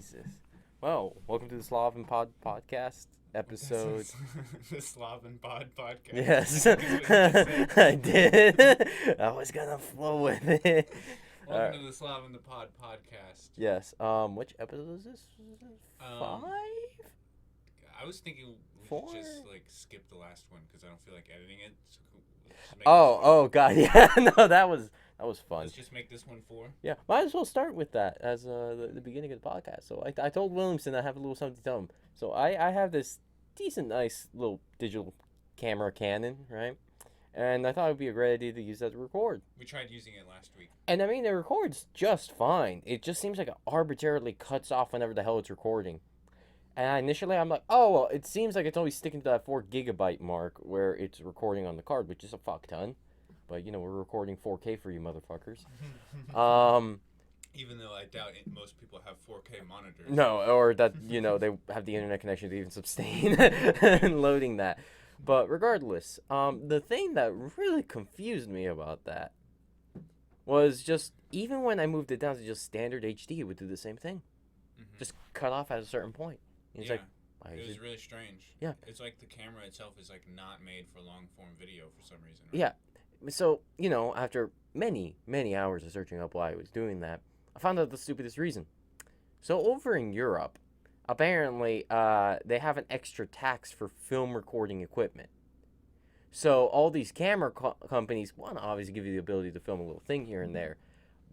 Jesus. Well, welcome to the Slav and Pod podcast episode. The Slav and Pod podcast. Yes, I think is what you just said. I did. I was gonna flow with it. Welcome to the Slav and the Pod podcast. Yes. Which episode is this? Five? I was thinking we Four? should just skip the last one because I don't feel like editing it. So just make Oh, God, yeah. No, that was fun. Let's just make this one 4. Yeah, might as well start with that as the beginning of the podcast. So I told Williamson I have a little something to tell him. So I have this decent, nice little digital camera Canon, right? And I thought it would be a great idea to use that to record. We tried using it last week. And I mean, it records just fine. It just seems like it arbitrarily cuts off whenever the hell it's recording. And initially I'm like, oh, well, it seems like it's always sticking to that 4 gigabyte mark where it's recording on the card, which is a fuck ton. But, you know, we're recording 4K for you motherfuckers. Even though I doubt most people have 4K monitors. No, or that, you know, they have the internet connection to even sustain loading that. But regardless, the thing that really confused me about that was just, even when I moved it down to just standard HD, it would do the same thing. Mm-hmm. Just cut off at a certain point. And it's like, why it is was it? really strange. Yeah. It's like the camera itself is not made for long form video for some reason. Right? Yeah. So, you know, after many, many hours of searching up why I was doing that, I found out the stupidest reason. So over in Europe, apparently, they have an extra tax for film recording equipment. So all these camera companies want to obviously give you the ability to film a little thing here and there,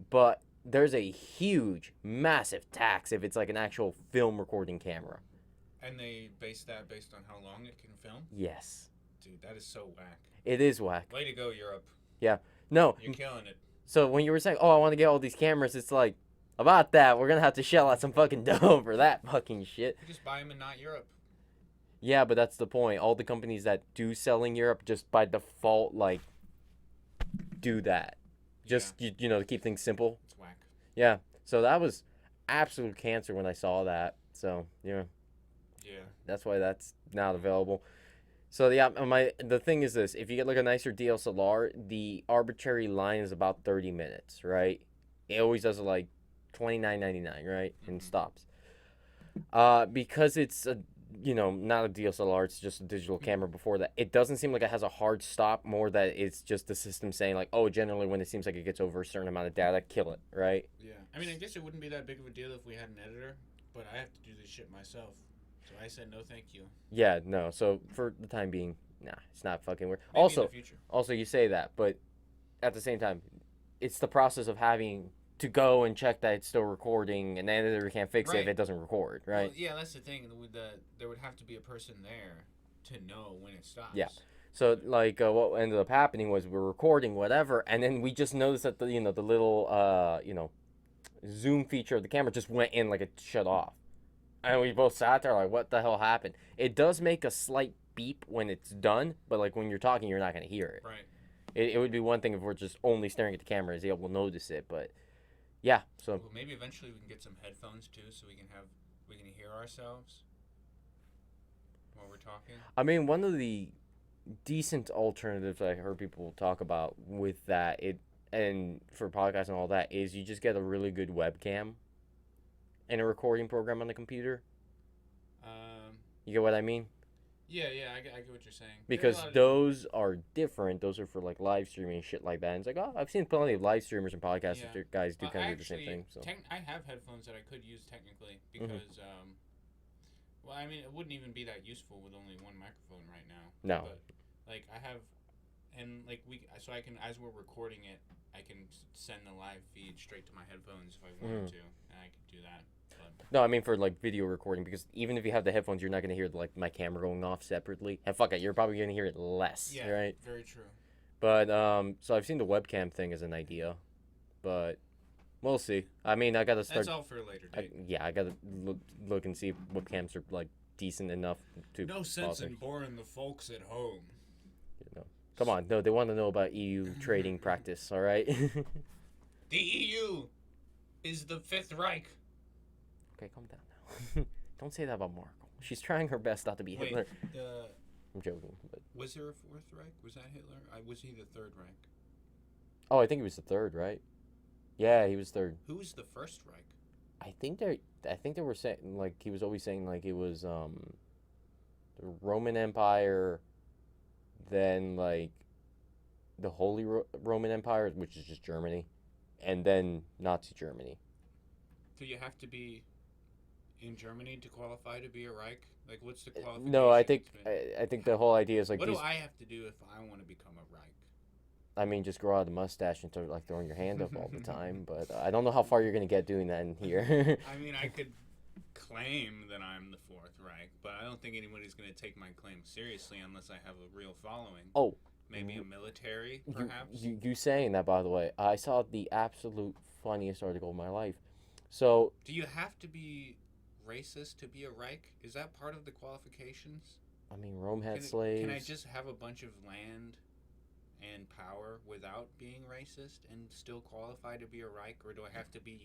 but there's a huge, massive tax if it's like an actual film recording camera. And they base that based on how long it can film? Yes. Dude, that is so whack. It is whack. Way to go, Europe. Yeah. No. You're killing it. So when you were saying, oh, I want to get all these cameras, it's like, about that, we're going to have to shell out some fucking dough for that fucking shit. You just buy them in not Europe. Yeah, but that's the point. All the companies that do sell in Europe just by default, do that. Just, you know, to keep things simple. It's whack. Yeah. So that was absolute cancer when I saw that. So, yeah. Yeah. That's why that's not available. So, yeah, the thing is this. If you get, a nicer DSLR, the arbitrary line is about 30 minutes, right? It always does it, $29.99, right? And stops. Because it's not a DSLR, it's just a digital camera before that. It doesn't seem like it has a hard stop, more that it's just the system saying generally when it seems like it gets over a certain amount of data, kill it, right? Yeah. I mean, I guess it wouldn't be that big of a deal if we had an editor, but I have to do this shit myself. So I said no thank you. Yeah, no. So for the time being, nah, it's not fucking weird. Maybe in the future. Also you say that, but at the same time, it's the process of having to go and check that it's still recording, and the editor can't fix it if it doesn't record, right? Well, yeah, that's the thing. There would have to be a person there to know when it stops. Yeah. So what ended up happening was we're recording whatever, and then we just noticed that the little zoom feature of the camera just went in, it shut off, and we both sat there like, what the hell happened? It does make a slight beep when it's done, but when you're talking, you're not gonna hear it. Right. It would be one thing if we're just only staring at the camera, is able to notice it, but yeah. So well, maybe eventually we can get some headphones too, so we can hear ourselves while we're talking. I mean, one of the decent alternatives I heard people talk about with that, and for podcasts and all that, is you just get a really good webcam and a recording program on the computer. You get what I mean? Yeah, I get what you're saying. Because those are different. Those are for live streaming and shit like that. And it's I've seen plenty of live streamers and podcasters guys do kind of the same thing. So I have headphones that I could use technically because, well, I mean, it wouldn't even be that useful with only one microphone right now. No. But I have, and so I can, as we're recording it, I can send the live feed straight to my headphones if I wanted to, and I could do that. No, I mean for video recording, because even if you have the headphones, you're not gonna hear my camera going off separately. And fuck it, you're probably gonna hear it less. Yeah, right. Very true. But so I've seen the webcam thing as an idea, but we'll see. I mean, I gotta start. That's all for a later date. I gotta look and see if webcams are decent enough to. No sense in boring the folks at home. Come on, no, they want to know about EU trading practice. All right. The EU is the Fifth Reich. Okay, calm down now. Don't say that about Marco. She's trying her best not to be Hitler. I'm joking. But... Was there a Fourth Reich? Was that Hitler? Was he the Third Reich? Oh, I think he was the third, right? Yeah, he was third. Who was the First Reich? I think they were saying like he was always saying like it was the Roman Empire, then like the Holy Roman Empire, which is just Germany, and then Nazi Germany. Do you have to be in Germany to qualify to be a Reich? Like, what's the qualification? No, I think the whole idea is like what these. do I have to do if I want to become a Reich? I mean, just grow out the mustache and start like throwing your hand up all the time. But I don't know how far you're gonna get doing that in here. I mean, I could claim that I'm the Fourth Reich, but I don't think anybody's gonna take my claim seriously unless I have a real following. Oh, maybe a military, perhaps. You saying that, by the way, I saw the absolute funniest article of my life. So, do you have to be racist to be a Reich? Is that part of the qualifications? I mean, Rome had slaves. Can I just have a bunch of land and power without being racist and still qualify to be a Reich, or do I have to be,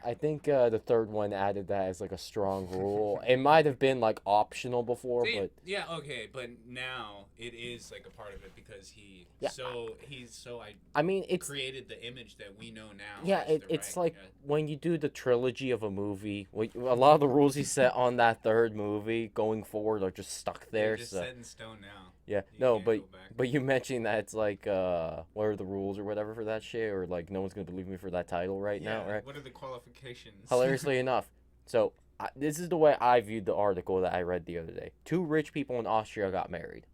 I think the third one added that as like a strong rule. It might have been like optional before, but yeah, okay, but now it is like a part of it because I mean, it's created the image that we know now. Yeah, it's like when you do the trilogy of a movie, a lot of the rules he set on that third movie going forward are just stuck there. They're just set in stone now. Yeah, no, but you mentioned that it's like, what are the rules or whatever for that shit, or like no one's gonna believe me for that title now, right? What are the qualifications? Hilariously enough, so this is the way I viewed the article that I read the other day. 2 rich people in Austria got married,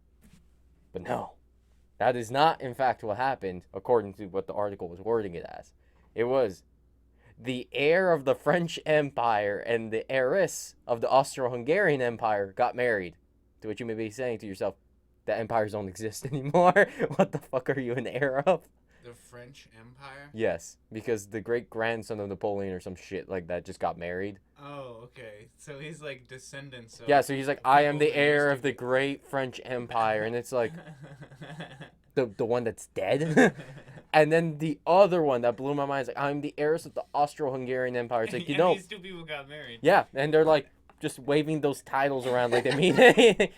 but no, that is not in fact what happened according to what the article was wording it as. It was the heir of the French Empire and the heiress of the Austro-Hungarian Empire got married. To which you may be saying to yourself, that empires don't exist anymore. What the fuck are you an heir of? The French Empire? Yes, because the great-grandson of Napoleon or some shit like that just got married. Oh, okay. So he's like descendants of... Yeah, so he's like, I am the heir of the great French Empire. And it's like, the one that's dead? And then the other one that blew my mind is like, I'm the heiress of the Austro-Hungarian Empire. It's like, you know... these 2 people got married. Yeah, and they're like, just waving those titles around like they mean it.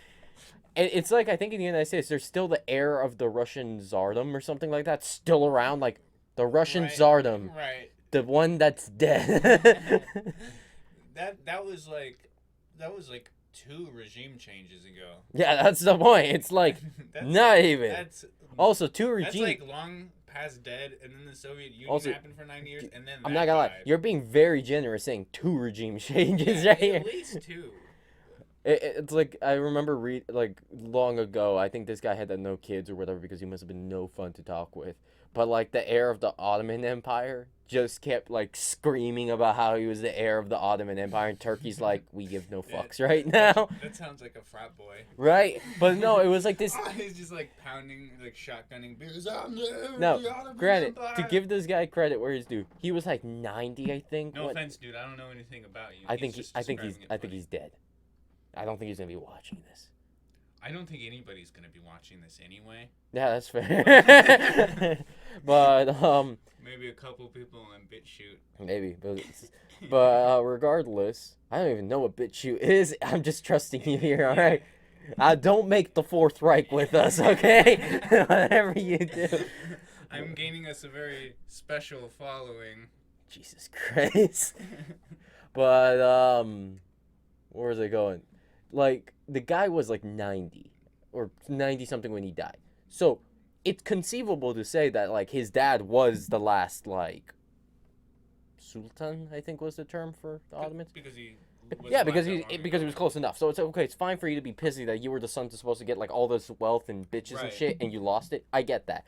It's like, I think in the United States, there's still the heir of the Russian Tsardom or something like that still around. Like, the Russian Tsardom. Right. The one that's dead. that was like 2 regime changes ago. Yeah, that's the point. It's like, not even. That's, also, 2 regimes. That's like long past dead, and then the Soviet Union happened for 9 years, and then I'm not gonna lie. You're being very generous saying 2 regime changes right here. At least 2. It's like, I remember like long ago, I think this guy had no kids or whatever because he must have been no fun to talk with. But like the heir of the Ottoman Empire just kept like screaming about how he was the heir of the Ottoman Empire, and Turkey's like, we give no fucks right now. That sounds like a frat boy. Right? But no, it was like this. He's just like pounding, like shotgunning beers. No, granted, to give this guy credit where he's due, he was like 90, I think. No offense, dude. I don't know anything about you. I think he's dead. I don't think he's gonna be watching this. I don't think anybody's gonna be watching this anyway. Yeah, that's fair. But maybe a couple people on BitChute. Maybe, but regardless, I don't even know what BitChute is. I'm just trusting you here. All right. Don't make the Fourth Reich with us, okay? Whatever you do. I'm gaining us a very special following. Jesus Christ. But where was I going? Like, the guy was like 90 or 90 something when he died. So it's conceivable to say that like his dad was the last like Sultan, I think was the term for the Ottomans. Because he was close enough. So it's okay. It's fine for you to be pissy that you were the son that's supposed to get like all this wealth and bitches and shit, and you lost it. I get that.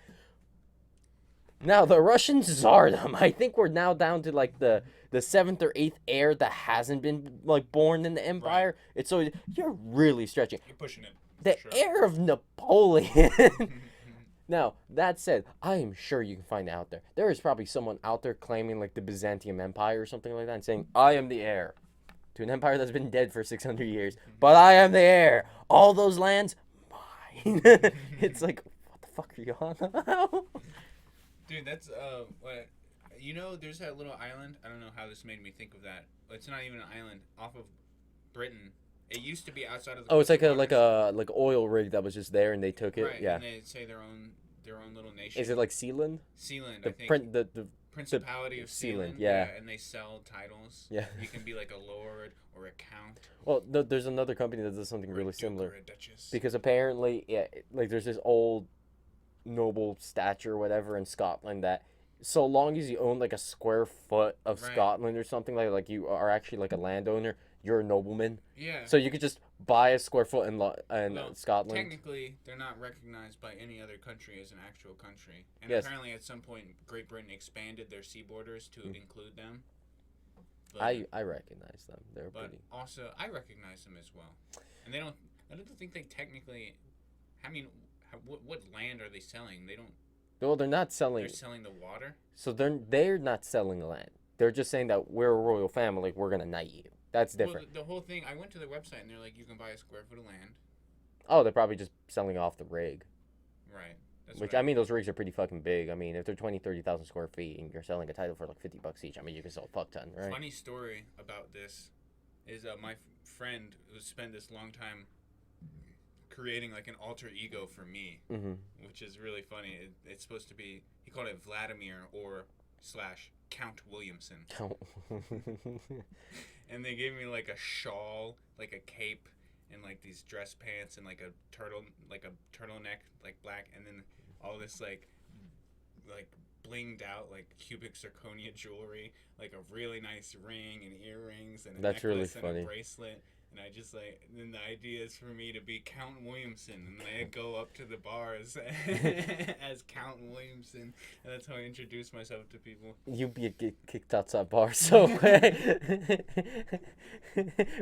Now the Russian Tsardom, I think we're now down to like the 7th or 8th heir that hasn't been like born in the empire. Right. It's so you're really stretching. You're pushing it. The heir of Napoleon. Now, that said, I am sure you can find it out there. There is probably someone out there claiming like the Byzantium Empire or something like that and saying, I am the heir to an empire that's been dead for 600 years, but I am the heir. All those lands, mine. It's like, what the fuck are you on about? Dude, that's, what, you know, there's that little island. I don't know how this made me think of that. It's not even an island. Off of Britain. It used to be outside of the... Oh, it's like a oil rig that was just there and they took it. Right, yeah. And they say their own little nation. Is it like Sealand? Sealand, I think. Principality of Sealand, Sealand. yeah. And they sell titles. Yeah. You can be like a lord or a count. Well, there's another company that does something Or really a duke similar. Or a duchess. Because apparently, yeah, like there's this old noble statue or whatever in Scotland that so long as you own like a square foot of Right. Scotland or something like you are actually like a landowner, you're a nobleman. Yeah. So you could just buy a square foot in Well, Scotland. Technically, they're not recognized by any other country as an actual country. And Yes. apparently at some point, Great Britain expanded their sea borders to include them. But, I recognize them. They're but pretty. also, I recognize them as well. And I don't think they technically, I mean, what land are they selling? They don't, Well, they're not selling. they're selling the water? So they're not selling land. They're just saying that we're a royal family. We're gonna knight you. That's different. Well, the whole thing, I went to their website and they're like, you can buy a square foot of land. Oh, they're probably just selling off the rig. Right. That's Which, what I mean, those rigs are pretty fucking big. I mean, if they're 20, 30,000 square feet and you're selling a title for like $50 each, I mean, you can sell a fuck ton, right? Funny story about this is my friend who spent this long time creating like an alter ego for me, which is really funny. It's supposed to be, he called it Vladimir or / Count Williamson. And they gave me like a shawl, like a cape, and like these dress pants and like a turtleneck, like black, and then all this like blinged out like cubic zirconia jewelry, like a really nice ring and earrings and a That's really necklace and funny. a bracelet. And I just like, then the idea is for me to be Count Williamson, and I go up to the bars as Count Williamson, and that's how I introduce myself to people. You get kicked outside bars so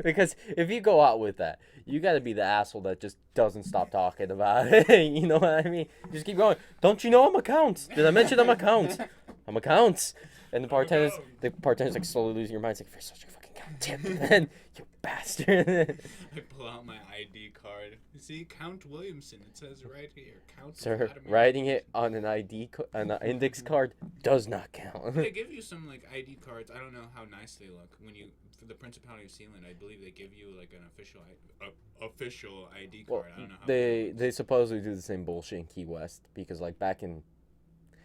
because if you go out with that, you got to be the asshole that just doesn't stop talking about it. You know what I mean? Just keep going. Don't you know I'm a count? Did I mention I'm a count? I'm a count. And the bartender's like slowly losing your mind. It's like, you're such a fucking count, tip, man. You bastard. I pull out my ID card. See, Count Williamson. It says right here, Count. Sir, Vladimir writing it on an an index card does not count. They give you some like ID cards. I don't know how nice they look when you for the Principality of Sealand. I believe they give you like an official ID card. Well, I don't know how they supposedly do the same bullshit in Key West because like back in.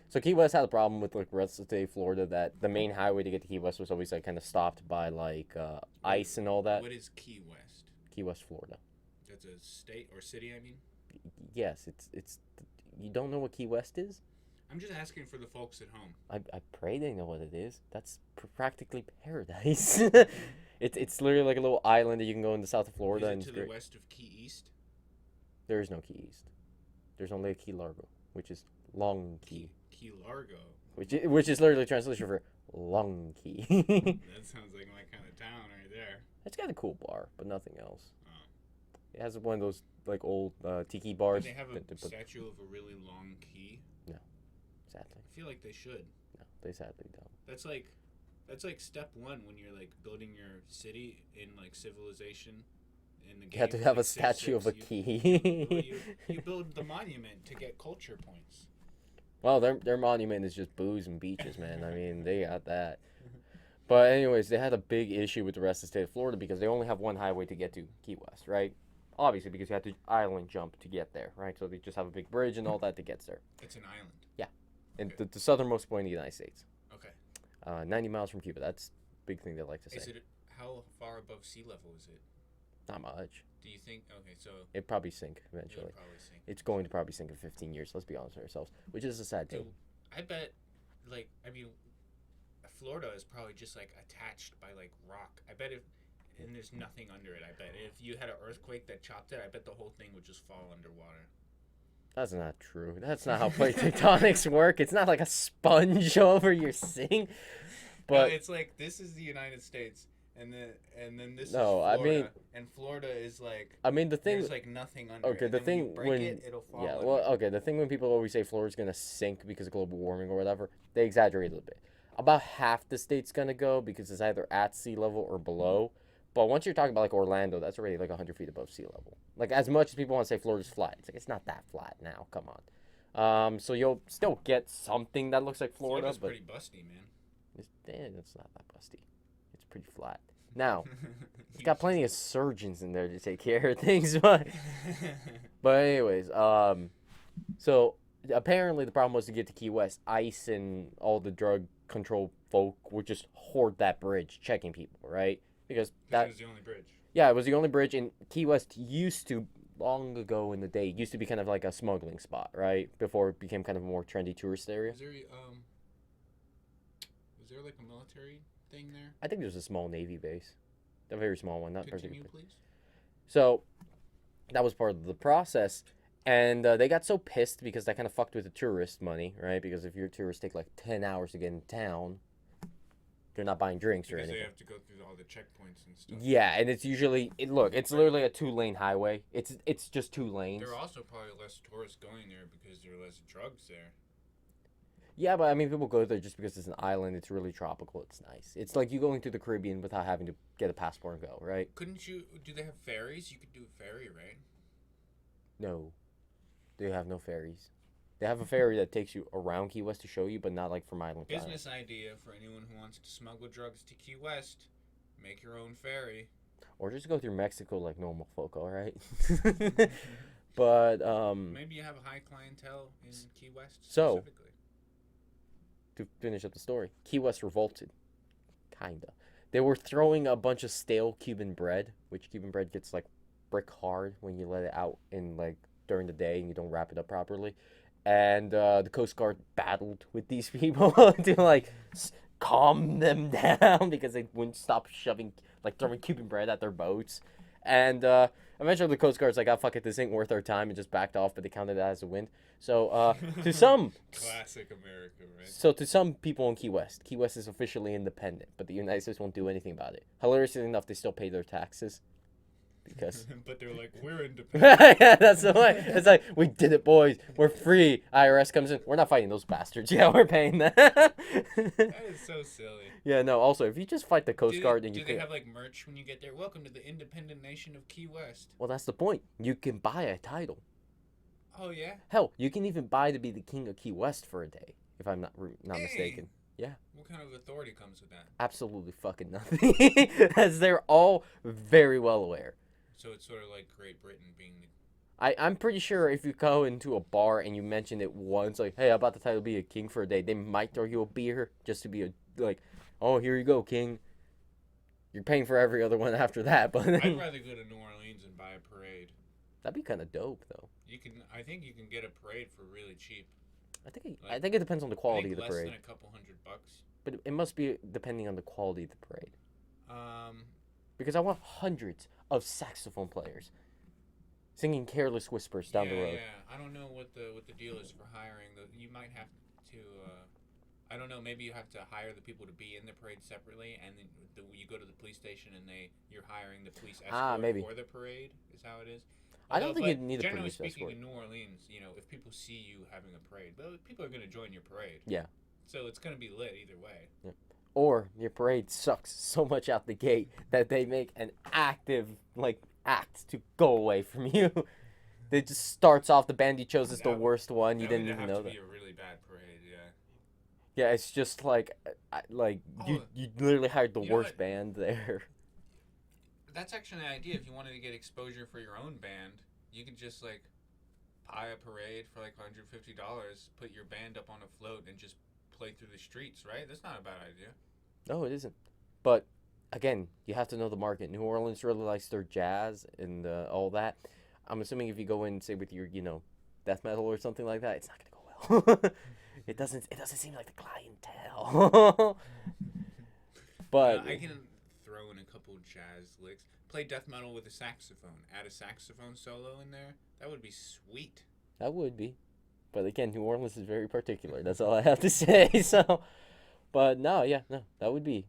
So Key West had a problem with like the rest of the state of Florida that the main highway to get to Key West was always like kind of stopped by like ice and all that. What is Key West? Key West, Florida. That's a state or city, I mean? Yes, it's. You don't know what Key West is? I'm just asking for the folks at home. I pray they know what it is. That's practically paradise. It's literally like a little island that you can go in the south of Florida. Is it and to the west of Key East? There is no Key East. There's only a Key Largo, which is Long Key. Key Largo. Which is literally translation for Long Key. That sounds like my kind of town right there. It's got a cool bar, but nothing else. Oh. It has one of those like old tiki bars. Do they have a statue of a really long key? No, sadly. I feel like they should. No, they sadly don't. That's like step one when you're like building your city in like civilization. In the game, You have to have like a statue of a you key. build the monument to get culture points. Well, their monument is just booze and beaches, man. I mean, they got that. But anyways, they had a big issue with the rest of the state of Florida because they only have one highway to get to Key West, right? Obviously, because you have to island jump to get there, right? So they just have a big bridge and all that to get there. It's an island. Yeah. And Okay. the southernmost point in the United States. Okay. 90 miles from Cuba. That's a big thing they like to say. Is it how far above sea level is it? Not much. Do you think? Okay, so It'd probably sink it'll eventually. probably sink. It's going to probably sink in 15 years. Let's be honest with ourselves, which is a sad So thing. I bet, like, I mean, Florida is probably just like attached by like rock. I bet and there's nothing under it. I bet if you had an earthquake that chopped it, I bet the whole thing would just fall underwater. That's not true. That's not how plate tectonics work. It's not like a sponge over your sink. No, But it's like this is the United States, and then this No, is I Florida, mean- and Florida is like I mean, the thing. there's like nothing under it. Okay, and the then when you thing break when it, it'll fall. yeah, under. well, okay, the thing when people always say Florida's gonna sink because of global warming or whatever, they exaggerate a little bit. About half the state's gonna go because it's either at sea level or below. But once you're talking about like Orlando, that's already like 100 feet above sea level. Like as much as people want to say Florida's flat, it's like it's not that flat now. Come on. So you'll still get something that looks like Florida, Florida's but pretty busty, man. it's not that busty. It's pretty flat. Now, it's got plenty of surgeons in there to take care of things, but anyways, so apparently the problem was to get to Key West. ICE and all the drug control folk would just hoard that bridge, checking people, right? Because Because that it was the only bridge. yeah, it was the only bridge, and Key West used to long ago in the day used to be kind of like a smuggling spot, right? Before it became kind of a more trendy tourist area. Was there like a military thing there? I think there's a small Navy base, a very small one, not Continue, particularly. please. So that was part of the process. And they got so pissed because that kind of fucked with the tourist money, right? Because if your tourists take like 10 hours to get in town, they're not buying drinks or Because anything. they have to go through all the checkpoints and stuff. Yeah, and it's usually it's literally a 2-lane highway. It's just 2 lanes. There are also probably less tourists going there because there are less drugs there. Yeah, but I mean, people go there just because it's an island. It's really tropical. It's nice. It's like you going to the Caribbean without having to get a passport and go, right? Couldn't you? Do they have ferries? You could do a ferry, right? No, they have no ferries. They have a ferry that takes you around Key West to show you, but not like from island to island. Business idea for anyone who wants to smuggle drugs to Key West: make your own ferry. Or just go through Mexico like normal folk, all right? But maybe you have a high clientele in Key West So- specifically. to finish up the story, Key West revolted, kinda. They were throwing a bunch of stale Cuban bread, which Cuban bread gets like brick hard when you let it out in like during the day and you don't wrap it up properly. And the Coast Guard battled with these people to like calm them down because they wouldn't stop shoving like throwing Cuban bread at their boats. And eventually the Coast Guard's like, "Oh fuck it, this ain't worth our time," and just backed off. But they counted that as a win. So to some Classic America, right? So to some people in Key West is officially independent, but the United States won't do anything about it. Hilariously enough, they still pay their taxes because But they're like, we're independent. yeah, that's the way. It's like, we did it, boys. We're free. IRS comes in. We're not fighting those bastards. Yeah, we're paying that. That is so silly. Yeah, no. Also, if you just fight the Coast Guard, then you do they can. have like merch when you get there? Welcome to the independent nation of Key West. Well, that's the point. You can buy a title. Oh yeah. Hell, you can even buy to be the king of Key West for a day, if I'm not Dang. mistaken. What kind of authority comes with that? Absolutely fucking nothing, as they're all very well aware. So it's sort of like Great Britain being the. I'm pretty sure if you go into a bar and you mention it once, like, "Hey, how about the title to be a king for a day?" They might throw you a beer just to be like, "Oh, here you go, king." You're paying for every other one after that, but I'd rather go to New Orleans and buy a parade. that'd be kind of dope, though. I think you can get a parade for really cheap. I think it depends on the quality of the less parade, than a couple $100. but it must be depending on the quality of the parade. Um, Because I want hundreds of saxophone players singing "Careless Whispers" down the road. Yeah, I don't know what the deal is for hiring. You might have to. I don't know. Maybe you have to hire the people to be in the parade separately, and then you go to the police station and you're hiring the police escort maybe. for the parade. Is how it is. I don't think but you'd need a generally police speaking, escort. in New Orleans, if people see you having a parade, well, people are going to join your parade. Yeah. So it's going to be lit either way. Or your parade sucks so much out the gate that they make an active act to go away from you. It just starts off, the band you chose is the worst one. You didn't even know that. That would have to be a really bad parade, yeah. Yeah, it's just you literally hired the You know worst what? band there. That's actually an idea. If you wanted to get exposure for your own band, you could just buy a parade for $150, put your band up on a float, and just play through the streets, right? That's not a bad idea. No, it isn't. But again, you have to know the market. New Orleans really likes their jazz and all that. I'm assuming if you go in, say, with your death metal or something like that, it's not gonna go well. It doesn't seem like the clientele. But I can throw in a couple jazz licks. Play death metal with a saxophone. Add a saxophone solo in there. That would be sweet. that would be. But again, New Orleans is very particular. That's all I have to say. So, but no, that would be.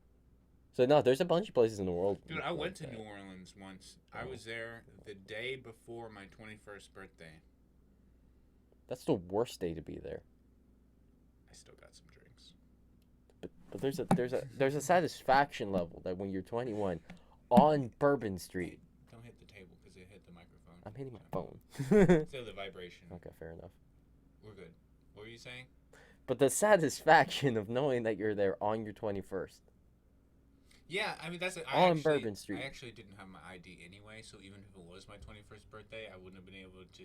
So no, there's a bunch of places in the world. Dude, I went to that. New Orleans once. I was there the day before my 21st birthday. That's the worst day to be there. I still got some drinks. But there's a satisfaction level that when you're 21 on Bourbon Street. Don't hit the table because it hit the microphone. I'm hitting my phone. Feel the vibration. Okay, fair enough. We're good. What were you saying? But the satisfaction of knowing that you're there on your 21st. Yeah, I mean that's On Bourbon Street. I actually didn't have my ID anyway, so even if it was my 21st birthday, I wouldn't have been able to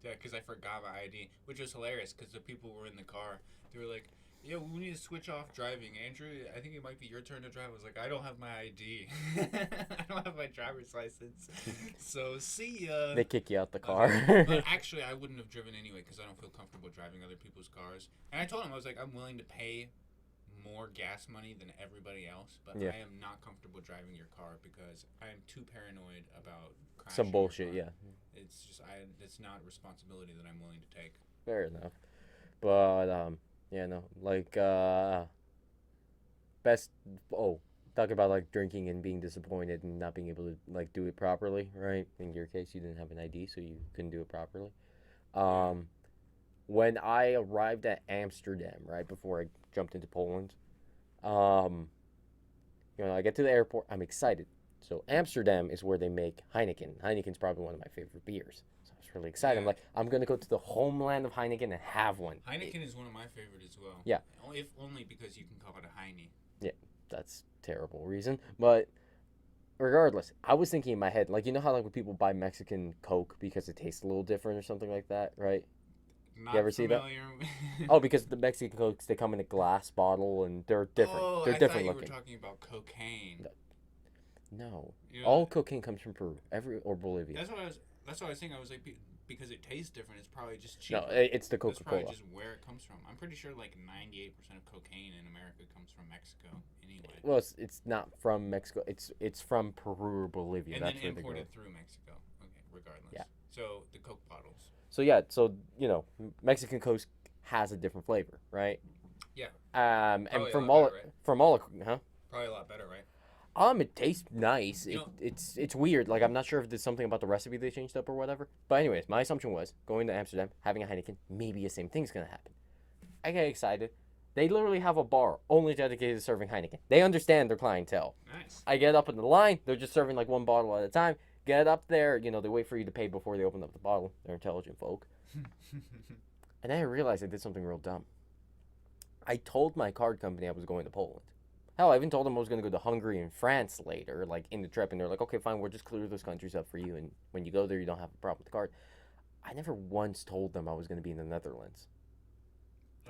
Yeah, because I forgot my ID, which was hilarious because the people were in the car. They were like, "Yeah, we need to switch off driving, Andrew. I think it might be your turn to drive." I was like, "I don't have my ID. I don't have my driver's license. So see ya." They kick you out the car. But actually, I wouldn't have driven anyway because I don't feel comfortable driving other people's cars. And I told him I was like, "I'm willing to pay more gas money than everybody else, but Yeah. I am not comfortable driving your car because I am too paranoid about crashing Some your bullshit, car. yeah. It's just it's not responsibility that I'm willing to take." Fair enough. But yeah, no, like best. Oh, talk about like drinking and being disappointed and not being able to like do it properly, right? In your case, you didn't have an ID, so you couldn't do it properly. Um, when I arrived at Amsterdam, right before I jumped into Poland, um, I get to the airport. I'm excited. So Amsterdam is where they make Heineken. Heineken's probably one of my favorite beers. So I was really excited. I'm Yeah. like, I'm gonna go to the homeland of Heineken and have one. Heineken is one of my favorite as well. Yeah. If only because you can call it a Heine. Yeah, that's terrible reason. But regardless, I was thinking in my head, like how like when people buy Mexican Coke because it tastes a little different or something like that, right? Not You ever see that? familiar. Oh, because the Mexican Cokes they come in a glass bottle and they're different. Oh, They're I different thought you looking. were talking about cocaine. No, You know, all cocaine comes from Peru, or Bolivia. That's what I was. That's what I was thinking. I was like, because it tastes different, it's probably just cheaper. No, it's the That's Coca-Cola. probably just where it comes from. I'm pretty sure like 98% of cocaine in America comes from Mexico. Anyway. Well, it's not from Mexico. It's from Peru or Bolivia. And That's then where they imported grow. through Mexico. Okay, regardless. Yeah. So the Coke bottles. So yeah, so Mexican Coke has a different flavor, right? Yeah. And Probably a from lot all better, right? from all, huh? Probably a lot better, right? It tastes nice. You know- It's weird. Like I'm not sure if there's something about the recipe they changed up or whatever. But anyways, my assumption was going to Amsterdam, having a Heineken, maybe the same thing's gonna happen. I get excited. They literally have a bar only dedicated to serving Heineken. They understand their clientele. Nice. I get up in the line. They're just serving like one bottle at a time. Get up there. They wait for you to pay before they open up the bottle. They're intelligent folk. And then I realized I did something real dumb. I told my card company I was going to Poland. Hell, I even told them I was going to go to Hungary and France later, like in the trip. And they're like, okay, fine, we'll just clear those countries up for you. And when you go there, you don't have a problem with the card. I never once told them I was going to be in the Netherlands.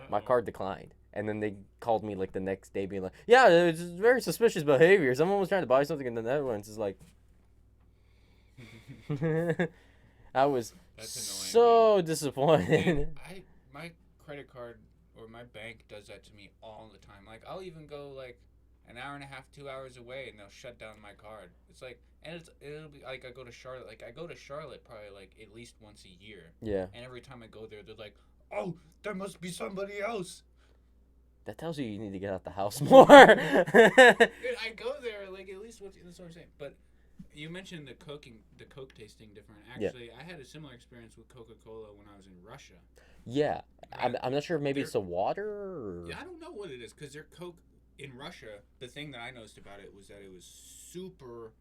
My card declined. And then they called me like the next day being like, yeah, it's very suspicious behavior. Someone was trying to buy something in the Netherlands. It's like, I was That's annoying, so disappointed. Dude, my credit card or my bank does that to me all the time. Like I'll even go like an hour and a half, 2 hours away, and they'll shut down my card. It's like, and it'll be like I go to Charlotte. Like I go to Charlotte probably like at least once a year. Yeah. And every time I go there, they're like, "Oh, there must be somebody else." That tells you need to get out the house more. Dude, I go there like at least once. That's what I'm saying. But you mentioned the Coke tasting different. Actually, I had a similar experience with Coca-Cola when I was in Russia. Yeah. I'm not sure if maybe They're- it's the water or... Yeah, I don't know what it is because their Coke in Russia. The thing that I noticed about it was that it was super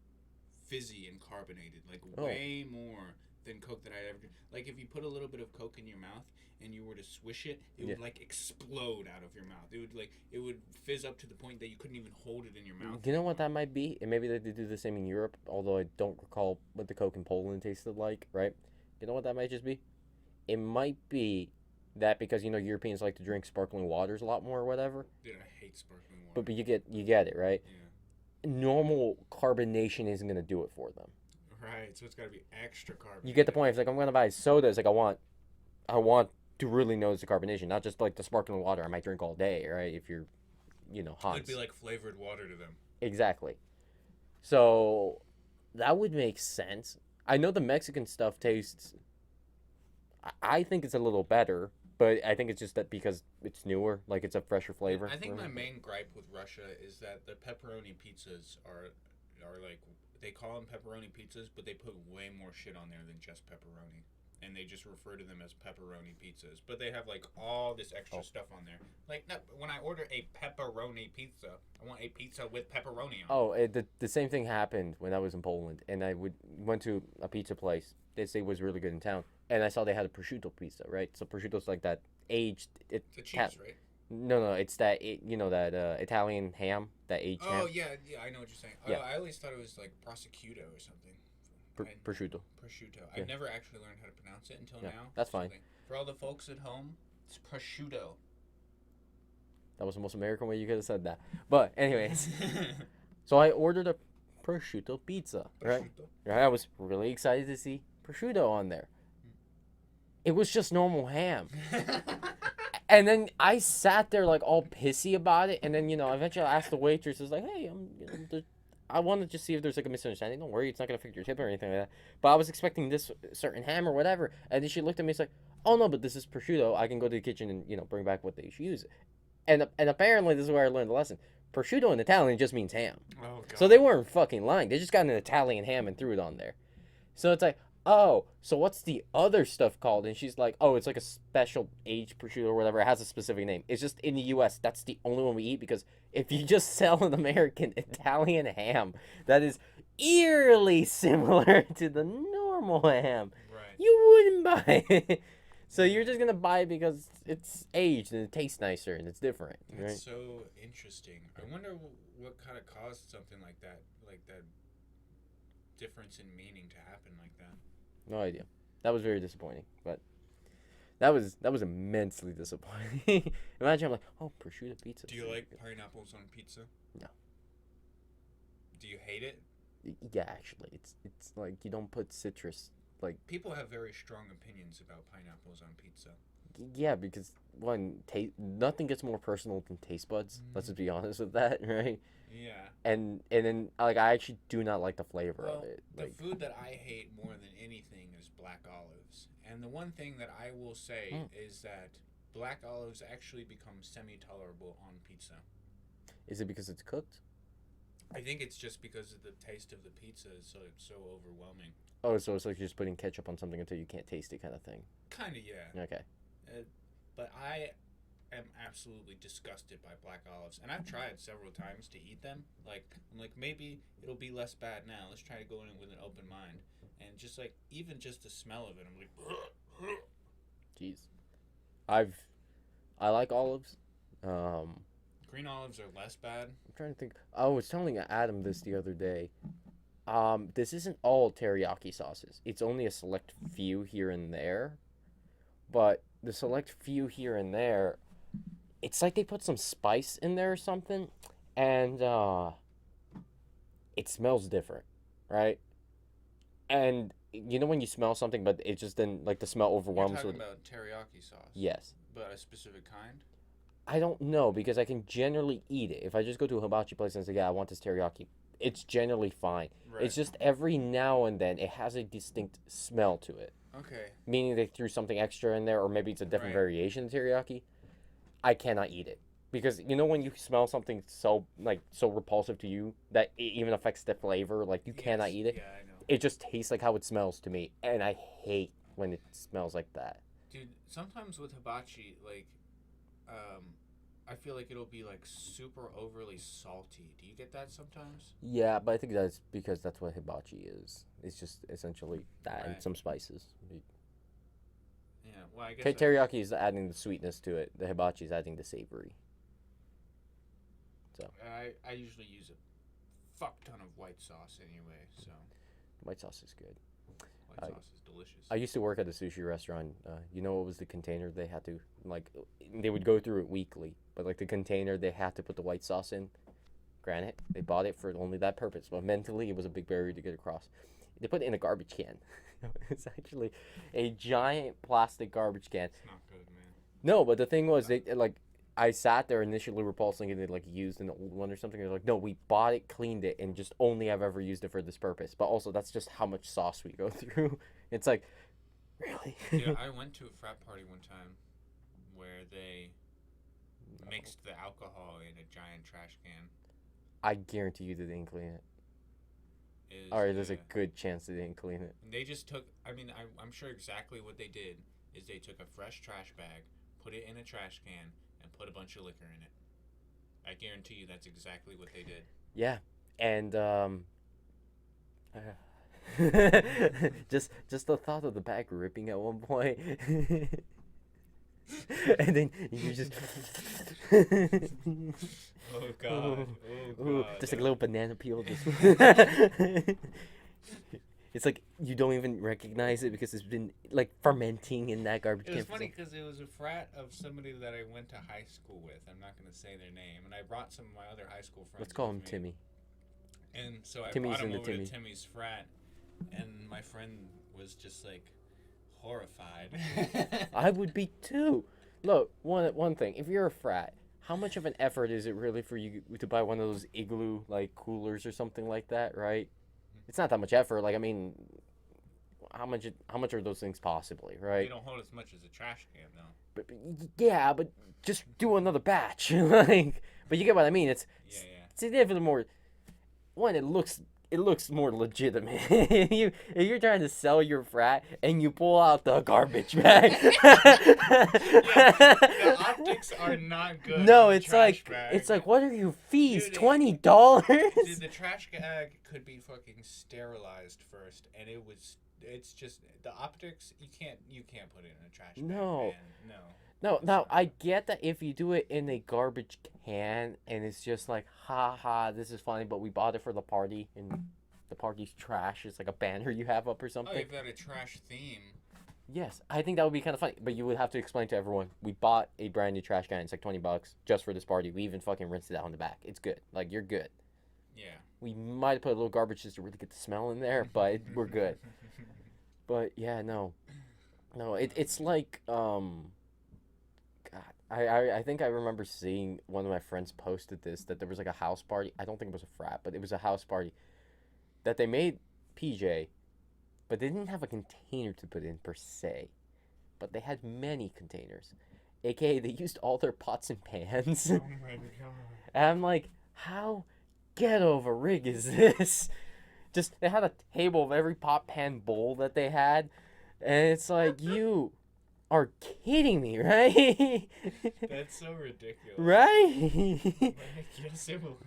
fizzy and carbonated, like way more than Coke that I'd ever. Like if you put a little bit of Coke in your mouth and you were to swish it, it would like explode out of your mouth. It would fizz up to the point that you couldn't even hold it in your mouth. You know what that might be? And maybe they do the same in Europe, although I don't recall what the Coke in Poland tasted like, right? You know what that might just be? It might be that because, Europeans like to drink sparkling waters a lot more or whatever. Dude, I hate sparkling water. But you get it, right? Yeah. Normal carbonation isn't going to do it for them. Right, so it's got to be extra carbonated. You get the point. It's like, I'm going to buy soda. It's like, I want to really notice the carbonation, not just like the sparkling water I might drink all day, right? If you're, Hans. It'd be like flavored water to them. Exactly. So that would make sense. I know the Mexican stuff tastes. I think it's a little better, but I think it's just that because it's newer, like it's a fresher flavor. I think my main gripe with Russia is that the pepperoni pizzas are like, they call them pepperoni pizzas, but they put way more shit on there than just pepperoni. And they just refer to them as pepperoni pizzas. But they have like all this extra stuff on there. Like, no, when I order a pepperoni pizza, I want a pizza with pepperoni on it. Oh, the same thing happened when I was in Poland, and I went to a pizza place. They say was really good in town, and I saw they had a prosciutto pizza, right? So prosciutto's like that aged. The cheese, right? No, it's that that Italian ham, that aged ham. Oh yeah, I know what you're saying. Yeah. I always thought it was like prosciutto or something. prosciutto. Prosciutto. Yeah. I've never actually learned how to pronounce it until now. That's fine. For all the folks at home, it's prosciutto. That was the most American way you could have said that. But anyways, so I ordered a prosciutto pizza, right? Right. I was really excited to see prosciutto on there. It was just normal ham. And then I sat there like all pissy about it, and then eventually I asked the waitress, "Is like, hey, I want to just see if there's like a misunderstanding. Don't worry, it's not gonna affect your tip or anything like that. But I was expecting this certain ham or whatever." And then she looked at me, and like, "Oh no, but this is prosciutto. I can go to the kitchen and bring back what they should use." And apparently this is where I learned the lesson. Prosciutto in Italian just means ham. Oh, God. So they weren't fucking lying. They just got an Italian ham and threw it on there. So it's like, oh, so what's the other stuff called? And she's like, oh, it's like a special aged prosciutto or whatever. It has a specific name. It's just in the U.S. That's the only one we eat, because if you just sell an American Italian ham that is eerily similar to the normal ham, you wouldn't buy it. So you're just gonna buy it because it's aged and it tastes nicer and it's different. That's right? so interesting. I wonder what kind of caused something like that difference in meaning to happen like that. No idea. That was very disappointing, but that was immensely disappointing. Imagine I'm like, oh, prosciutto pizza. Do you like pineapples on pizza? No. Do you hate it? Yeah, actually, it's like you don't put citrus. Like, people have very strong opinions about pineapples on pizza. Yeah, because nothing gets more personal than taste buds. Let's just be honest with that, right? Yeah. And then like I actually do not like the flavor of it. The food that I hate more than anything is black olives. And the one thing that I will say is that black olives actually become semi-tolerable on pizza. Is it because it's cooked? I think it's just because of the taste of the pizza is so overwhelming. Oh, so it's like you're just putting ketchup on something until you can't taste it kind of thing. Kind of, yeah. Okay. But I am absolutely disgusted by black olives. And I've tried several times to eat them. I'm like, maybe it'll be less bad now. Let's try to go in with an open mind. And just like, even just the smell of it, I'm like, jeez. I like olives. Green olives are less bad. I'm trying to think. I was telling Adam this the other day. This isn't all teriyaki sauces. It's only a select few here and there. But the select few here and there, it's like they put some spice in there or something, and it smells different, right? And when you smell something, but it just didn't, like, the smell overwhelms. You're talking about teriyaki sauce? Yes. But a specific kind? I don't know, because I can generally eat it. If I just go to a hibachi place and say, yeah, I want this teriyaki, it's generally fine. Right. It's just every now and then it has a distinct smell to it. Okay. Meaning they threw something extra in there, or maybe it's a different variation of teriyaki. I cannot eat it. Because, when you smell something so repulsive to you that it even affects the flavor, like, you cannot eat it. Yeah, I know. It just tastes like how it smells to me, and I hate when it smells like that. Dude, sometimes with hibachi, like, I feel like it'll be, like, super overly salty. Do you get that sometimes? Yeah, but I think that's because that's what hibachi is. It's just essentially that and some spices. Yeah, well, I guess... Teriyaki is adding the sweetness to it. The hibachi is adding the savory. So I usually use a fuck ton of white sauce anyway, so... White sauce is good. White sauce is delicious. I used to work at a sushi restaurant. What was the container they had to, they would go through it weekly, but, the container they had to put the white sauce in. Granted, they bought it for only that purpose, but mentally it was a big barrier to get across. They put it in a garbage can. It's actually a giant plastic garbage can. It's not good, man. No, but the thing was, I sat there initially repulsed thinking they used an old one or something. They're like, no, we bought it, cleaned it, and just only I've ever used it for this purpose. But also, that's just how much sauce we go through. It's like, really? Yeah, I went to a frat party one time where they mixed the alcohol in a giant trash can. I guarantee you they didn't clean it. Alright, there's a good chance they didn't clean it. They just took, I'm sure exactly what they did is they took a fresh trash bag, put it in a trash can, and put a bunch of liquor in it. I guarantee you that's exactly what they did. Yeah, and just the thought of the bag ripping at one point, and then you just oh god, just like a little banana peel. Just It's like you don't even recognize it because it's been like fermenting in that garbage It can. was for funny because it was a frat of somebody that I went to high school with. I'm not going to say their name, and I brought some of my other high school friends. Let's call him with me. Timmy. And so I Timmy's brought him into over Timmy. to Timmy's frat, and my friend was just like horrified. I would be too. Look, one thing. If you're a frat, how much of an effort is it really for you to buy one of those igloo like coolers or something like that, right? It's not that much effort. Like I mean, how much are those things possibly, They right? don't hold as much as a trash can, though. But yeah, but just do another batch, like. But you get what I mean. It's Yeah, yeah. it's definitely more. One, it looks more legitimate. If you're trying to sell your frat and you pull out the garbage bag. Yeah, the optics are not good. No, on the it's trash like bag. what are your fees? Dude, $20? Dude, the trash bag could be fucking sterilized first, and it's just the optics. You can't put it in a trash bag. No. Man. No. No, now I get that if you do it in a garbage can and it's just like, ha ha, this is funny, but we bought it for the party and the party's trash. It's like a banner you have up or Oh, something. you've got a trash theme. Yes, I think that would be kind of funny, but you would have to explain to everyone, we bought a brand new trash can. It's like $20 just for this party. We even fucking rinsed it out in the back. It's good. Like, you're good. Yeah. We might have put a little garbage just to really get the smell in there, but we're good. But yeah, no. No, it's like, God, I think I remember seeing one of my friends posted this, that there was like a house party. I don't think it was a frat, but it was a house party that they made PJ, but they didn't have a container to put in per se, but they had many containers, aka they used all their pots and pans. Oh my god. And I'm like, how ghetto of a rig is this? Just they had a table of every pot, pan, bowl that they had, and it's like, you are kidding me, right? That's so ridiculous. Right? Like, yes, it will.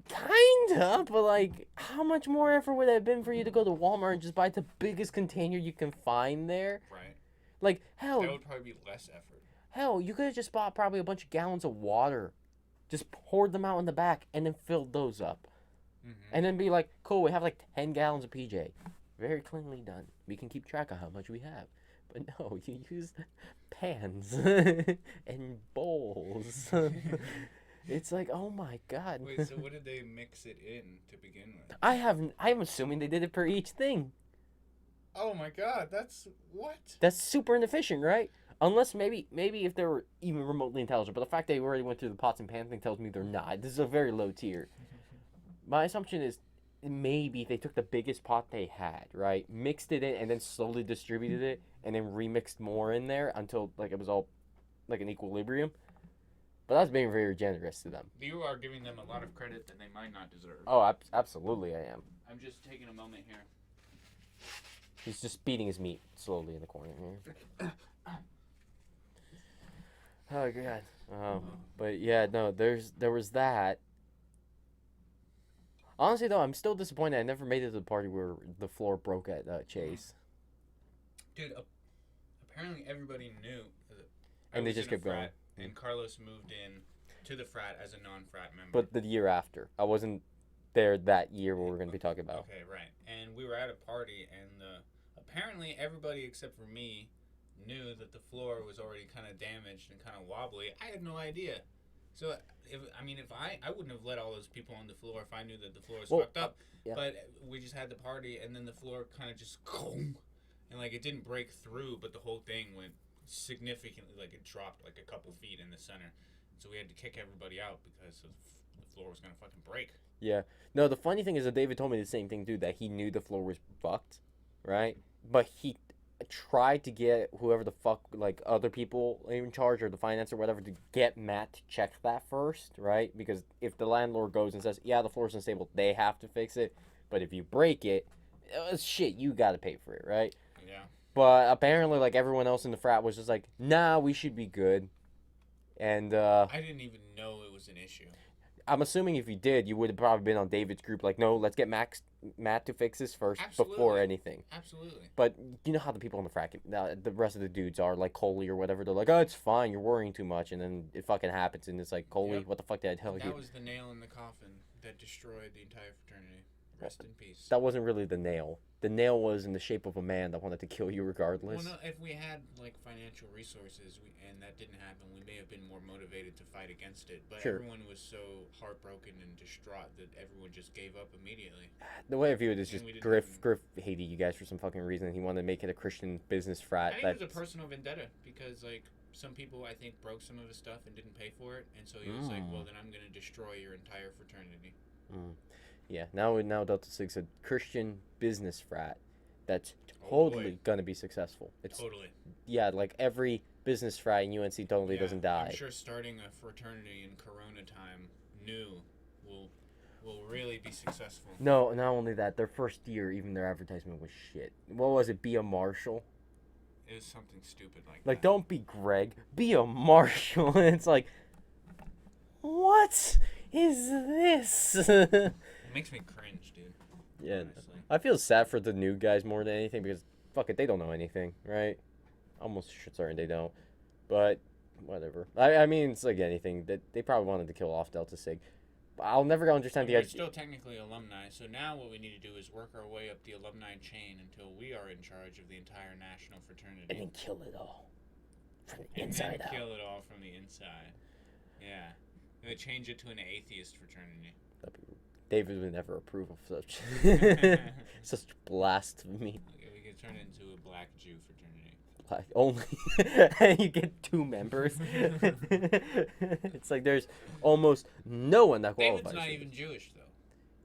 Kinda, but like, how much more effort would it have been for you to go to Walmart and just buy the biggest container you can find there? Right. Like, That would probably be less effort. hell, you could have just bought probably a bunch of gallons of water, just poured them out in the back, and then filled those up. Mm-hmm. And then be like, cool, we have like 10 gallons of PJ. Very cleanly done. We can keep track of how much we have. But no, you use pans and bowls. It's like, oh my god. Wait, so what did they mix it in to begin with? I'm assuming they did it per each thing. Oh my god, that's what? That's super inefficient, right? Unless maybe if they were even remotely intelligent. But the fact they already went through the pots and pan thing tells me they're not. This is a very low tier. My assumption is maybe they took the biggest pot they had, right? Mixed it in and then slowly distributed it and then remixed more in there until like it was all like an equilibrium. But that's being very generous to them. You are giving them a lot of credit that they might not deserve. Oh, absolutely I am. I'm just taking a moment here. He's just beating his meat slowly in the corner here. Oh god. But yeah, no, there was that. Honestly, though, I'm still disappointed I never made it to the party where the floor broke at Chase. Dude, apparently everybody knew. And they just kept going. And Carlos moved in to the frat as a non-frat member. But the year after. I wasn't there that year where we're going to be talking about. Okay, right. And we were at a party, and apparently everybody except for me knew that the floor was already kind of damaged and kind of wobbly. I had no idea. So, if I wouldn't have let all those people on the floor if I knew that the floor was fucked up. Yeah. But we just had the party, and then the floor kind of just, and like it didn't break through, but the whole thing went significantly, like it dropped like a couple feet in the center. So we had to kick everybody out because the floor was gonna fucking break. Yeah. No, the funny thing is that David told me the same thing too, that he knew the floor was fucked, right? But he tried to get whoever the fuck, like other people in charge or the finance or whatever, to get Matt to check that first, right? Because if the landlord goes and says, yeah, the floor's unstable, they have to fix it. But if you break it, shit, you gotta pay for it, right? Yeah. But apparently, like, everyone else in the frat was just like, nah, we should be good. And I didn't even know it was an issue. I'm assuming if you did, you would have probably been on David's group, like, no, let's get Matt to fix this first. Absolutely. Before anything. Absolutely. But you know how the people in the frat, the rest of the dudes are, like Coley or whatever. They're like, oh, it's fine, you're worrying too much. And then it fucking happens, and it's like, Coley, Yep. what the fuck did I tell you? That was the nail in the coffin that destroyed the entire fraternity. Rest in peace. That wasn't really the nail. The nail was in the shape of a man that wanted to kill you regardless. Well, no, if we had like financial resources, and that didn't happen, we may have been more motivated to fight against it. But Sure. everyone was so heartbroken and distraught that everyone just gave up immediately. The way I view it is And just we didn't Griff. even- Griff hated you guys for some fucking reason. He wanted to make it a Christian business frat. I think it was That's a personal vendetta because like some people I think broke some of his stuff and didn't pay for it, and so he was like, "Well, then I'm gonna destroy your entire fraternity." yeah. Now Delta Sig's a Christian business frat that's Oh, totally boy. gonna be successful. It's Totally. yeah, like every business frat in UNC totally doesn't die. I'm sure starting a fraternity in Corona time new will really be successful. No, not only that, their first year, even their advertisement was shit. What was it? Be a marshal. It was something stupid like Like, that. don't be Greg, be a marshal. And it's like, what is this? It makes me cringe, dude. Yeah, Honestly. I feel sad for the new guys more than anything because, fuck it, they don't know anything, right? Almost certain they don't. But, whatever. I mean, it's like anything. They probably wanted to kill off Delta Sig. But I'll never understand the We're idea. still technically alumni, so now what we need to do is work our way up the alumni chain until we are in charge of the entire national fraternity. And then kill it all. From the And inside then out. kill it all from the inside. Yeah. And then change it to an atheist fraternity. David would never approve of such such blasphemy. Okay, we could turn it into a black Jew fraternity. Like only you get 2 members. It's like there's almost no one that qualifies. David's not for even this. Jewish, though.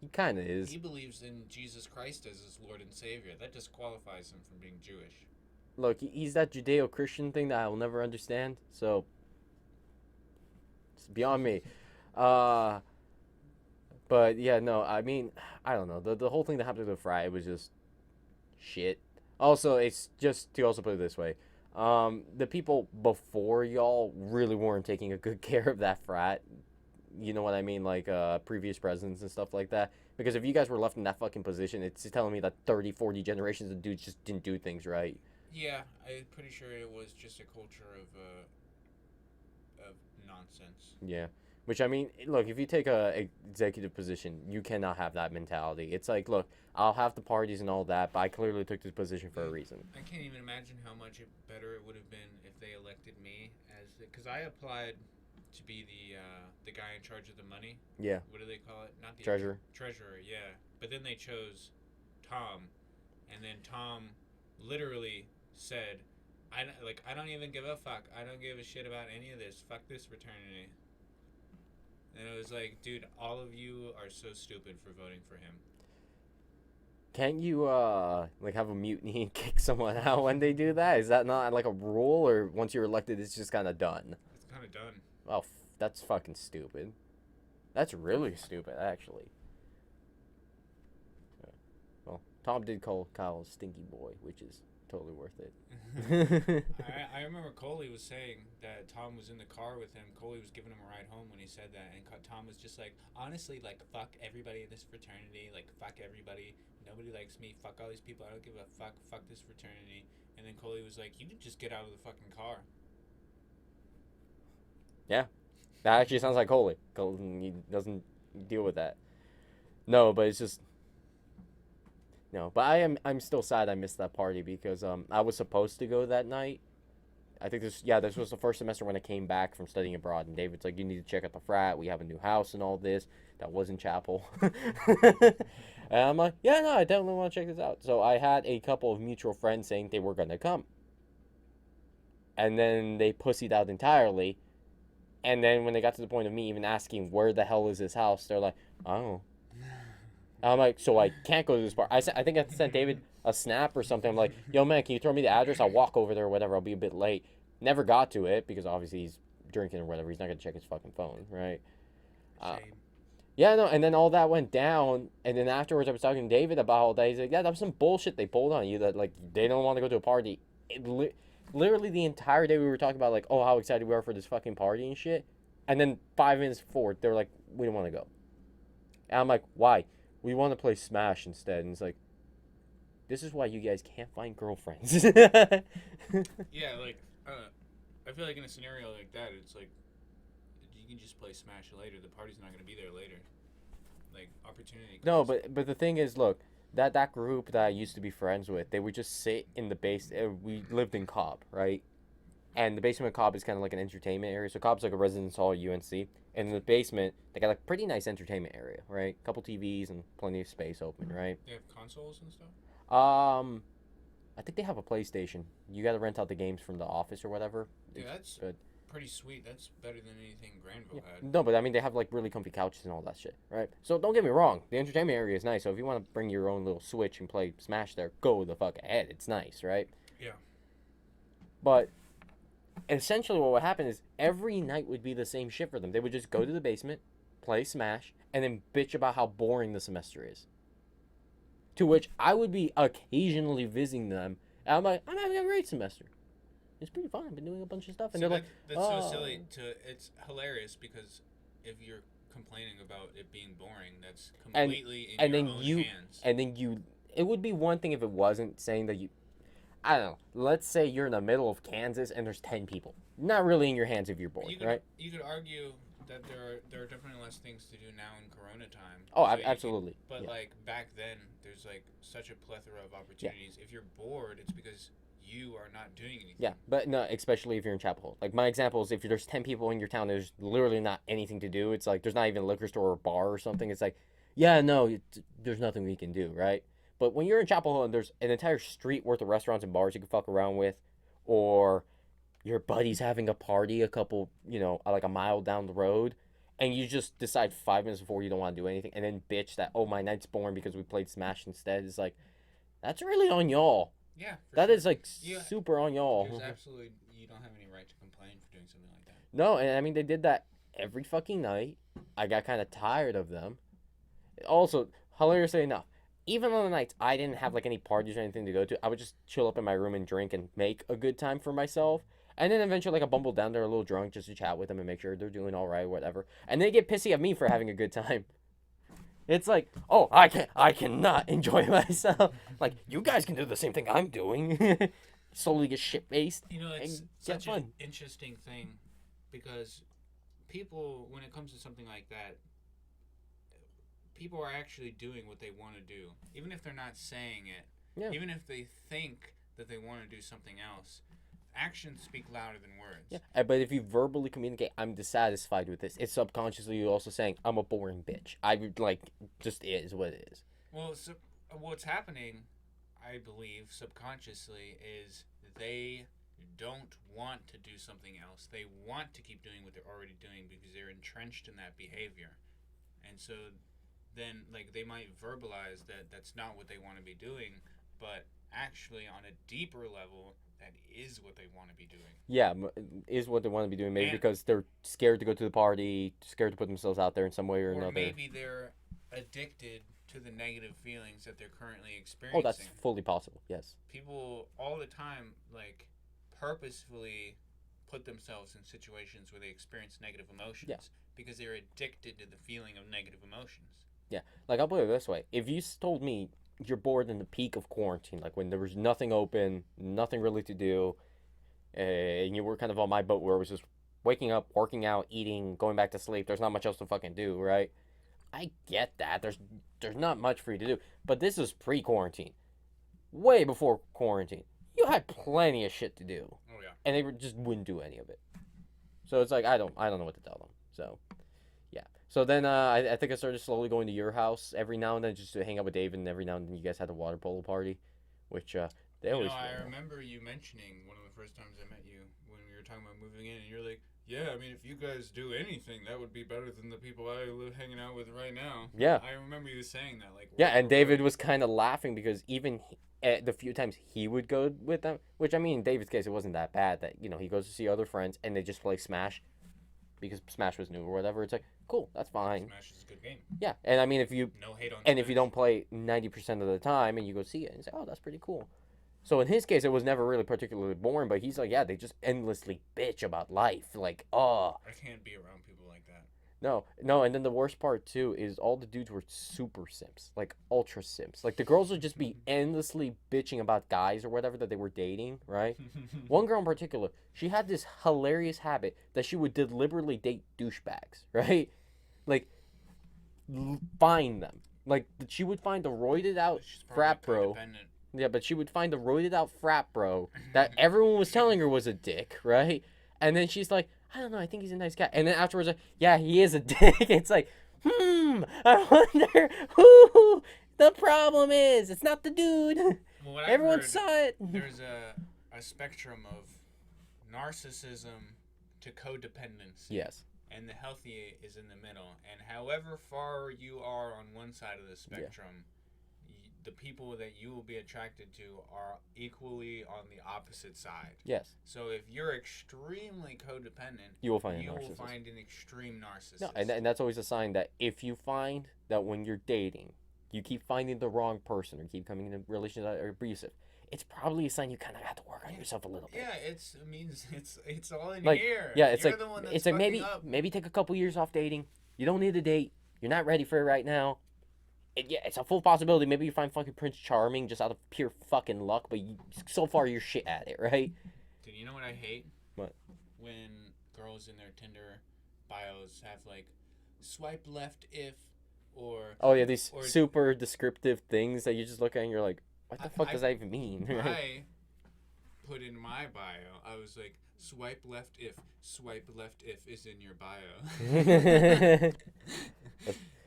He kind of is. He believes in Jesus Christ as his Lord and Savior. That disqualifies him from being Jewish. Look, he's that Judeo-Christian thing that I will never understand. So it's beyond me. But yeah, no, I mean, I don't know. The whole thing that happened to the fry, it was just shit. Also, it's just to also put it this way. The people before y'all really weren't taking a good care of that frat. You know what I mean? Like, previous presidents and stuff like that. Because if you guys were left in that fucking position, it's telling me that 30, 40 generations of dudes just didn't do things right. Yeah, I'm pretty sure it was just a culture of nonsense. Yeah. Which, I mean, look, if you take a executive position, you cannot have that mentality. It's like, look, I'll have the parties and all that, but I clearly took this position for a reason. I can't even imagine how much better it would have been if they elected me as because I applied to be the guy in charge of the money. Yeah. What do they call it? Not the Treasurer. Treasurer, yeah. But then they chose Tom, and then Tom literally said, I don't even give a fuck. I don't give a shit about any of this. Fuck this fraternity." And it was like, dude, all of you are so stupid for voting for him. Can't you, like, have a mutiny and kick someone out when they do that? Is that not, like, a rule? Or once you're elected, it's just kind of done? It's kind of done. Oh, that's fucking stupid. That's really stupid, actually. Yeah. Well, Tom did call Kyle a stinky boy, which is totally worth it. I remember Coley was saying that Tom was in the car with him. Coley was giving him a ride home when he said that, and Tom was just like, honestly, like, fuck everybody in this fraternity, like, fuck everybody. Nobody likes me. Fuck all these people. I don't give a fuck. Fuck this fraternity. And then Coley was like, you could just get out of the fucking car. Yeah. That actually sounds like Coley. He doesn't deal with that. No, but it's just... No, but I'm still sad I missed that party because I was supposed to go that night. I think this was the first semester when I came back from studying abroad, and David's like, you need to check out the frat. We have a new house and all this. That was in chapel. And I'm like, yeah, no, I definitely want to check this out. So I had a couple of mutual friends saying they were going to come. And then they pussied out entirely. And then when they got to the point of me even asking, where the hell is this house? They're like, oh. I'm like, so I can't go to this bar. I think I sent David a snap or something. I'm like, yo, man, can you throw me the address? I'll walk over there or whatever. I'll be a bit late. Never got to it because obviously he's drinking or whatever. He's not going to check his fucking phone, right? Shame. Yeah, no, and then all that went down. And then afterwards I was talking to David about all that. He's like, yeah, that was some bullshit they pulled on you that, like, they don't want to go to a party. Literally the entire day we were talking about, like, oh, how excited we are for this fucking party and shit. And then 5 minutes before, they were like, we don't want to go. And I'm like, why? We want to play Smash instead. And it's like, this is why you guys can't find girlfriends. Yeah, like, I feel like in a scenario like that, it's like, you can just play Smash later. The party's not going to be there later. like opportunity No, cost. but the thing is, look, that group that I used to be friends with, they would just sit in the base. We lived in Cobb, right? And the basement of Cobb is kind of like an entertainment area. So Cobb's like a residence hall at UNC, and in the basement they got a pretty nice entertainment area, right? Couple TVs and plenty of space open, right? They have consoles and stuff. Um, I think they have a PlayStation. You got to rent out the games from the office or whatever. Dude, It's that's good. pretty sweet. That's better than anything Yeah. Granville had. No, but I mean they have like really comfy couches and all that shit, right? So don't get me wrong, the entertainment area is nice. So if you want to bring your own little Switch and play Smash there, go the fuck ahead. It's nice, right? Yeah. But essentially what would happen is every night would be the same shit for them. They would just go to the basement, play Smash, and then bitch about how boring the semester is. To which I would be occasionally visiting them, and I'm like, I'm having a great semester. It's pretty fun. I've been doing a bunch of stuff, and See, they're like, that's oh. so silly. It's hilarious because if you're complaining about it being boring, that's completely in your own hands. And then you, it would be one thing if it wasn't saying that you, I don't know. Let's say you're in the middle of Kansas and there's 10 people. Not really in your hands if you're bored, right? You could argue that there are definitely less things to do now in Corona time. Oh, so absolutely. But yeah. like back then, there's like such a plethora of opportunities. Yeah. If you're bored, it's because you are not doing anything. Yeah, but no, especially if you're in Chapel Hill. Like my example is if there's 10 people in your town, there's literally not anything to do. It's like there's not even a liquor store or bar or something. It's like, yeah, no, there's nothing we can do, right? But when you're in Chapel Hill and there's an entire street worth of restaurants and bars you can fuck around with, or your buddy's having a party a couple, like a mile down the road, and you just decide 5 minutes before you don't want to do anything, and then bitch that, oh, my night's boring because we played Smash instead. It's like, that's really on y'all. Yeah, that sure. is like super on y'all. There's absolutely, you don't have any right to complain for doing something like that. No, and I mean they did that every fucking night. I got kind of tired of them. Also, hilariously enough, even on the nights I didn't have like any parties or anything to go to, I would just chill up in my room and drink and make a good time for myself. And then eventually, like, I bumble down there a little drunk just to chat with them and make sure they're doing all right, whatever. And they get pissy at me for having a good time. It's like, oh, I cannot enjoy myself. Like, you guys can do the same thing I'm doing. Slowly get shit-faced. It's such an interesting thing because people, when it comes to something like that, people are actually doing what they want to do. Even if they're not saying it. Yeah. Even if they think that they want to do something else. Actions speak louder than words. Yeah, but if you verbally communicate, I'm dissatisfied with this, it's subconsciously you're also saying, I'm a boring bitch. I would, just is what it is. Well, so what's happening, I believe, subconsciously, is they don't want to do something else. They want to keep doing what they're already doing because they're entrenched in that behavior. And so then, they might verbalize that that's not what they want to be doing, but actually, on a deeper level, that is what they want to be doing. Yeah, is what they want to be doing. Maybe because they're scared to go to the party, scared to put themselves out there in some way or another. Or maybe they're addicted to the negative feelings that they're currently experiencing. Oh, that's fully possible, yes. People all the time, purposefully put themselves in situations where they experience negative emotions because they're addicted to the feeling of negative emotions. Yeah, I'll put it this way. If you told me you're bored in the peak of quarantine, when there was nothing open, nothing really to do, and you were kind of on my boat where it was just waking up, working out, eating, going back to sleep. There's not much else to fucking do, right? I get that. There's not much for you to do. But this is pre-quarantine. Way before quarantine. You had plenty of shit to do. Oh, yeah. And they just wouldn't do any of it. So it's like, I don't know what to tell them. So, yeah. So then I think I started slowly going to your house every now and then just to hang out with David, and every now and then you guys had a water polo party, which they always. I remember you mentioning one of the first times I met you when we were talking about moving in, and you're like, yeah, I mean, if you guys do anything, that would be better than the people I live hanging out with right now. Yeah. I remember you saying that. Yeah, and David was kind of laughing because even the few times he would go with them, which, I mean, in David's case, it wasn't that bad that, he goes to see other friends and they just play Smash because Smash was new or whatever. It's like, cool, that's fine. Smash is a good game. Yeah, and I mean, if you no hate on and Smash. if you don't play 90% of the time and you go see it and say, oh, that's pretty cool. So in his case, it was never really particularly boring, but he's like, yeah, they just endlessly bitch about life. Like, oh. I can't be around people like that. No, and then the worst part, too, is all the dudes were super simps. Like, ultra simps. Like, the girls would just be endlessly bitching about guys or whatever that they were dating, right? One girl in particular, she had this hilarious habit that she would deliberately date douchebags, right? Like, find them. Like, she would find a roided out She's probably frat bro. codependent. Yeah, but she would find a roided out frat bro that everyone was telling her was a dick, right? And then she's like, I don't know, I think he's a nice guy. And then afterwards, like, yeah, he is a dick. It's like, I wonder who the problem is. It's not the dude. Well, what I've Everyone heard, saw it. there's a spectrum of narcissism to codependency. Yes. And the healthy is in the middle. And however far you are on one side of the spectrum, the people that you will be attracted to are equally on the opposite side. Yes. So if you're extremely codependent, You will find you a will narcissist. find an extreme narcissist. No, and that's always a sign that if you find that when you're dating, you keep finding the wrong person or keep coming into relations that are abusive, it's probably a sign you kind of have to work on yourself a little bit. Yeah, it means it's all in Like, here. yeah, it's You're like the one that's it's like fucking up. maybe take a couple years off dating. You don't need a date. You're not ready for it right now. Yeah, it's a full possibility. Maybe you find fucking Prince Charming just out of pure fucking luck, but so far you're shit at it, right? Dude, you know what I hate? What? When girls in their Tinder bios have like swipe left if or Oh yeah, these super descriptive things that you just look at and you're like, what the fuck does that even mean? I put in my bio, I was like, swipe left if is in your bio.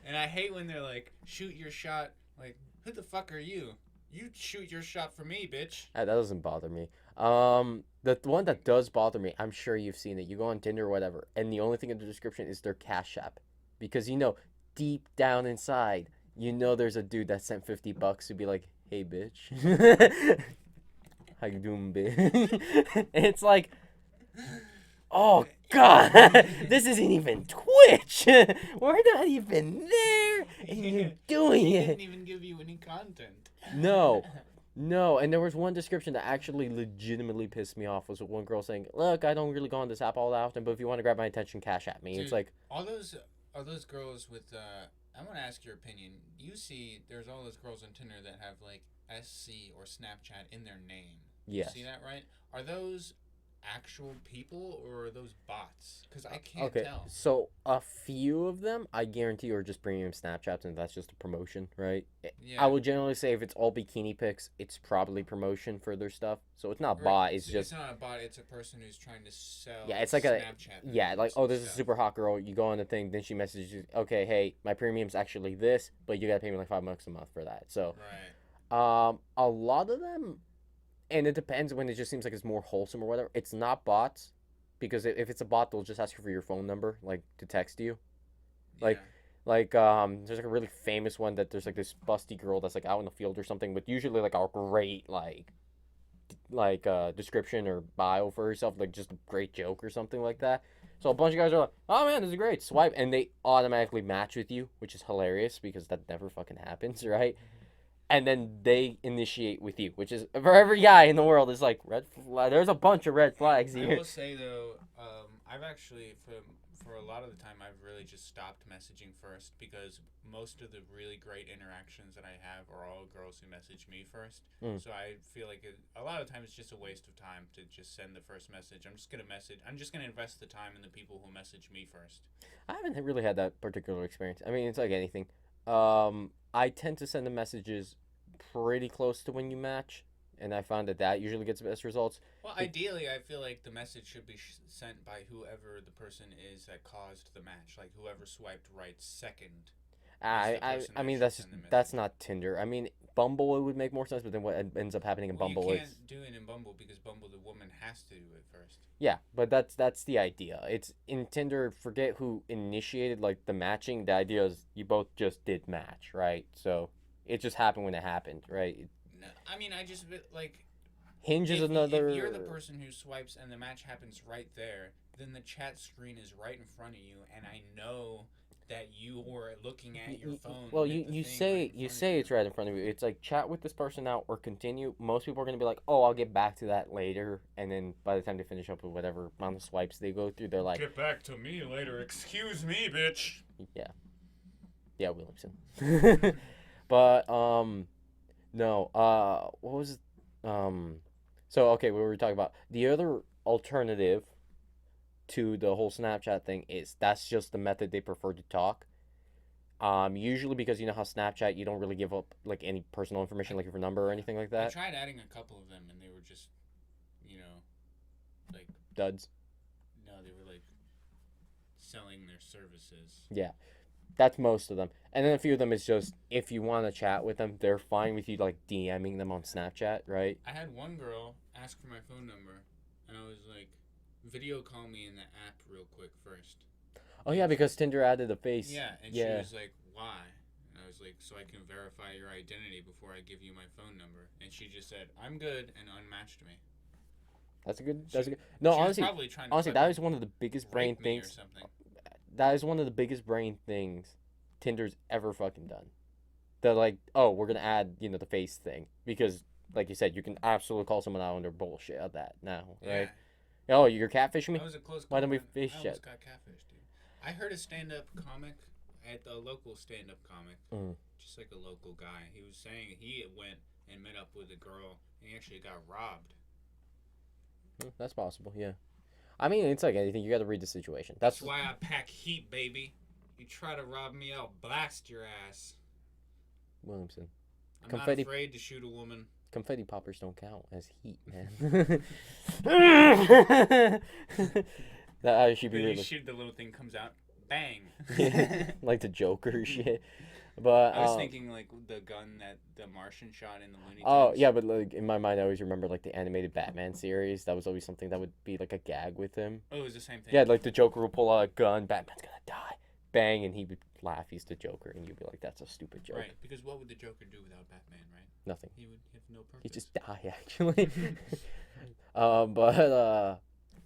And I hate when they're like, shoot your shot. Like, who the fuck are you? You shoot your shot for me, bitch. That doesn't bother me. The one that does bother me, I'm sure you've seen it. You go on Tinder or whatever, and the only thing in the description is their Cash App, because deep down inside, there's a dude that sent $50 to be like, hey, bitch, how you doing, bitch? It's like, oh God, this isn't even Twitch. We're not even there, and you're doing He it. didn't even give you any content. No, and there was one description that actually legitimately pissed me off. Was one girl saying, "Look, I don't really go on this app all that often, but if you want to grab my attention, cash at me." Dude, it's like, are those girls with I want to ask your opinion. You see, there's all those girls on Tinder that have like SC or Snapchat in their name. yes. You see that, right? Are those actual people or are those bots? Because I can't Okay, tell. so a few of them, I guarantee, are just premium Snapchats, and that's just a promotion, right? Yeah. I would generally say if it's all bikini pics, it's probably promotion for their stuff. So it's not bot. It's just not a bot. It's a person who's trying to sell. Yeah, it's like Snapchat. like, oh, this is a super hot girl. You go on the thing, then she messages you, okay, hey, my premium's actually this, but you gotta pay me like $5 a month for that. So, right. a lot of them, and it depends when it just seems like it's more wholesome or whatever. It's not bots, because if it's a bot, they'll just ask you for your phone number, like to text you. Like, there's like a really famous one that there's like this busty girl that's like out in the field or something, with usually like a great description or bio for herself, like just a great joke or something like that. So a bunch of guys are like, oh man, this is great, swipe, and they automatically match with you, which is hilarious because that never fucking happens, right? And then they initiate with you, which is, for every guy in the world, is like, red flag. There's a bunch of red flags here. I will say though, I've actually for a lot of the time I've really just stopped messaging first, because most of the really great interactions that I have are all girls who message me first. So I feel like a lot of times it's just a waste of time to just send the first message. I'm just gonna invest the time in the people who message me first. I haven't really had that particular experience. I mean, it's like anything. I tend to send the messages pretty close to when you match, and I found that usually gets the best results. Well, ideally, I feel like the message should be sent by whoever the person is that caused the match, like whoever swiped right second. I mean, that's not Tinder. I mean, Bumble, it would make more sense, but then what ends up happening in Bumble you can't do it in Bumble because Bumble, the woman has to do it first. Yeah, but that's the idea. It's in Tinder, forget who initiated like the matching. The idea is you both just did match, right? So it just happened when it happened, right? No, I mean, I just like Hinge is another. If you're the person who swipes and the match happens right there, then the chat screen is right in front of you, and I know that you were looking at your phone. Well, you say it's right in front of you. It's like, chat with this person now or continue. Most people are gonna be like, oh, I'll get back to that later, and then by the time they finish up with whatever amount of swipes they go through, they're like, get back to me later. Excuse me, bitch. Yeah, Williamson. But no. What was it? So okay, what were we talking about? The other alternative to the whole Snapchat thing is that's just the method they prefer to talk. Usually because you know how Snapchat, you don't really give up like any personal information, like your number or anything like I that. tried adding a couple of them, and they were just, like Duds. no, they were like selling their services. Yeah, that's most of them. And then a few of them is just if you want to chat with them, they're fine with you like DMing them on Snapchat, right? I had one girl ask for my phone number, and I was like, video call me in the app real quick first. Oh yeah, because Tinder added a face. Yeah, and Yeah. she was like, why? And I was like, so I can verify your identity before I give you my phone number. And she just said, I'm good, and unmatched me. That's a good. That's a good. No, She was honestly, probably trying to honestly, fucking that is one of the biggest brain rape me or things. something. That is one of the biggest brain things Tinder's ever fucking done. They're like, oh, we're gonna add, the face thing because, like you said, you can absolutely call someone out on their bullshit at that now, right? Yeah. Oh, you're catfishing me? That was a close Why call. don't we Man. face I chat? almost got catfished, dude. I heard a stand-up comic at the local stand-up comic, just like a local guy. He was saying he went and met up with a girl, and he actually got robbed. That's possible, yeah. I mean, it's like anything. You got to read the situation. That's why I pack heat, baby. You try to rob me, I'll blast your ass. Williamson. I'm Confetti- not afraid to shoot a woman. Confetti poppers don't count as heat, man. That should be Then you really shoot, the little thing comes out, bang. like the Joker shit. But I was thinking like the gun that the Martian shot in the Looney Tunes. oh yeah, but like in my mind, I always remember like the animated Batman series. That was always something that would be like a gag with him. Oh, it was the same thing. Yeah, like the Joker would pull out a gun, Batman's gonna die, bang, and he would laugh. He's the Joker, and you'd be like, "That's a stupid joke." Right, because what would the Joker do without Batman, right? Nothing. He would have no purpose. He'd just die, actually.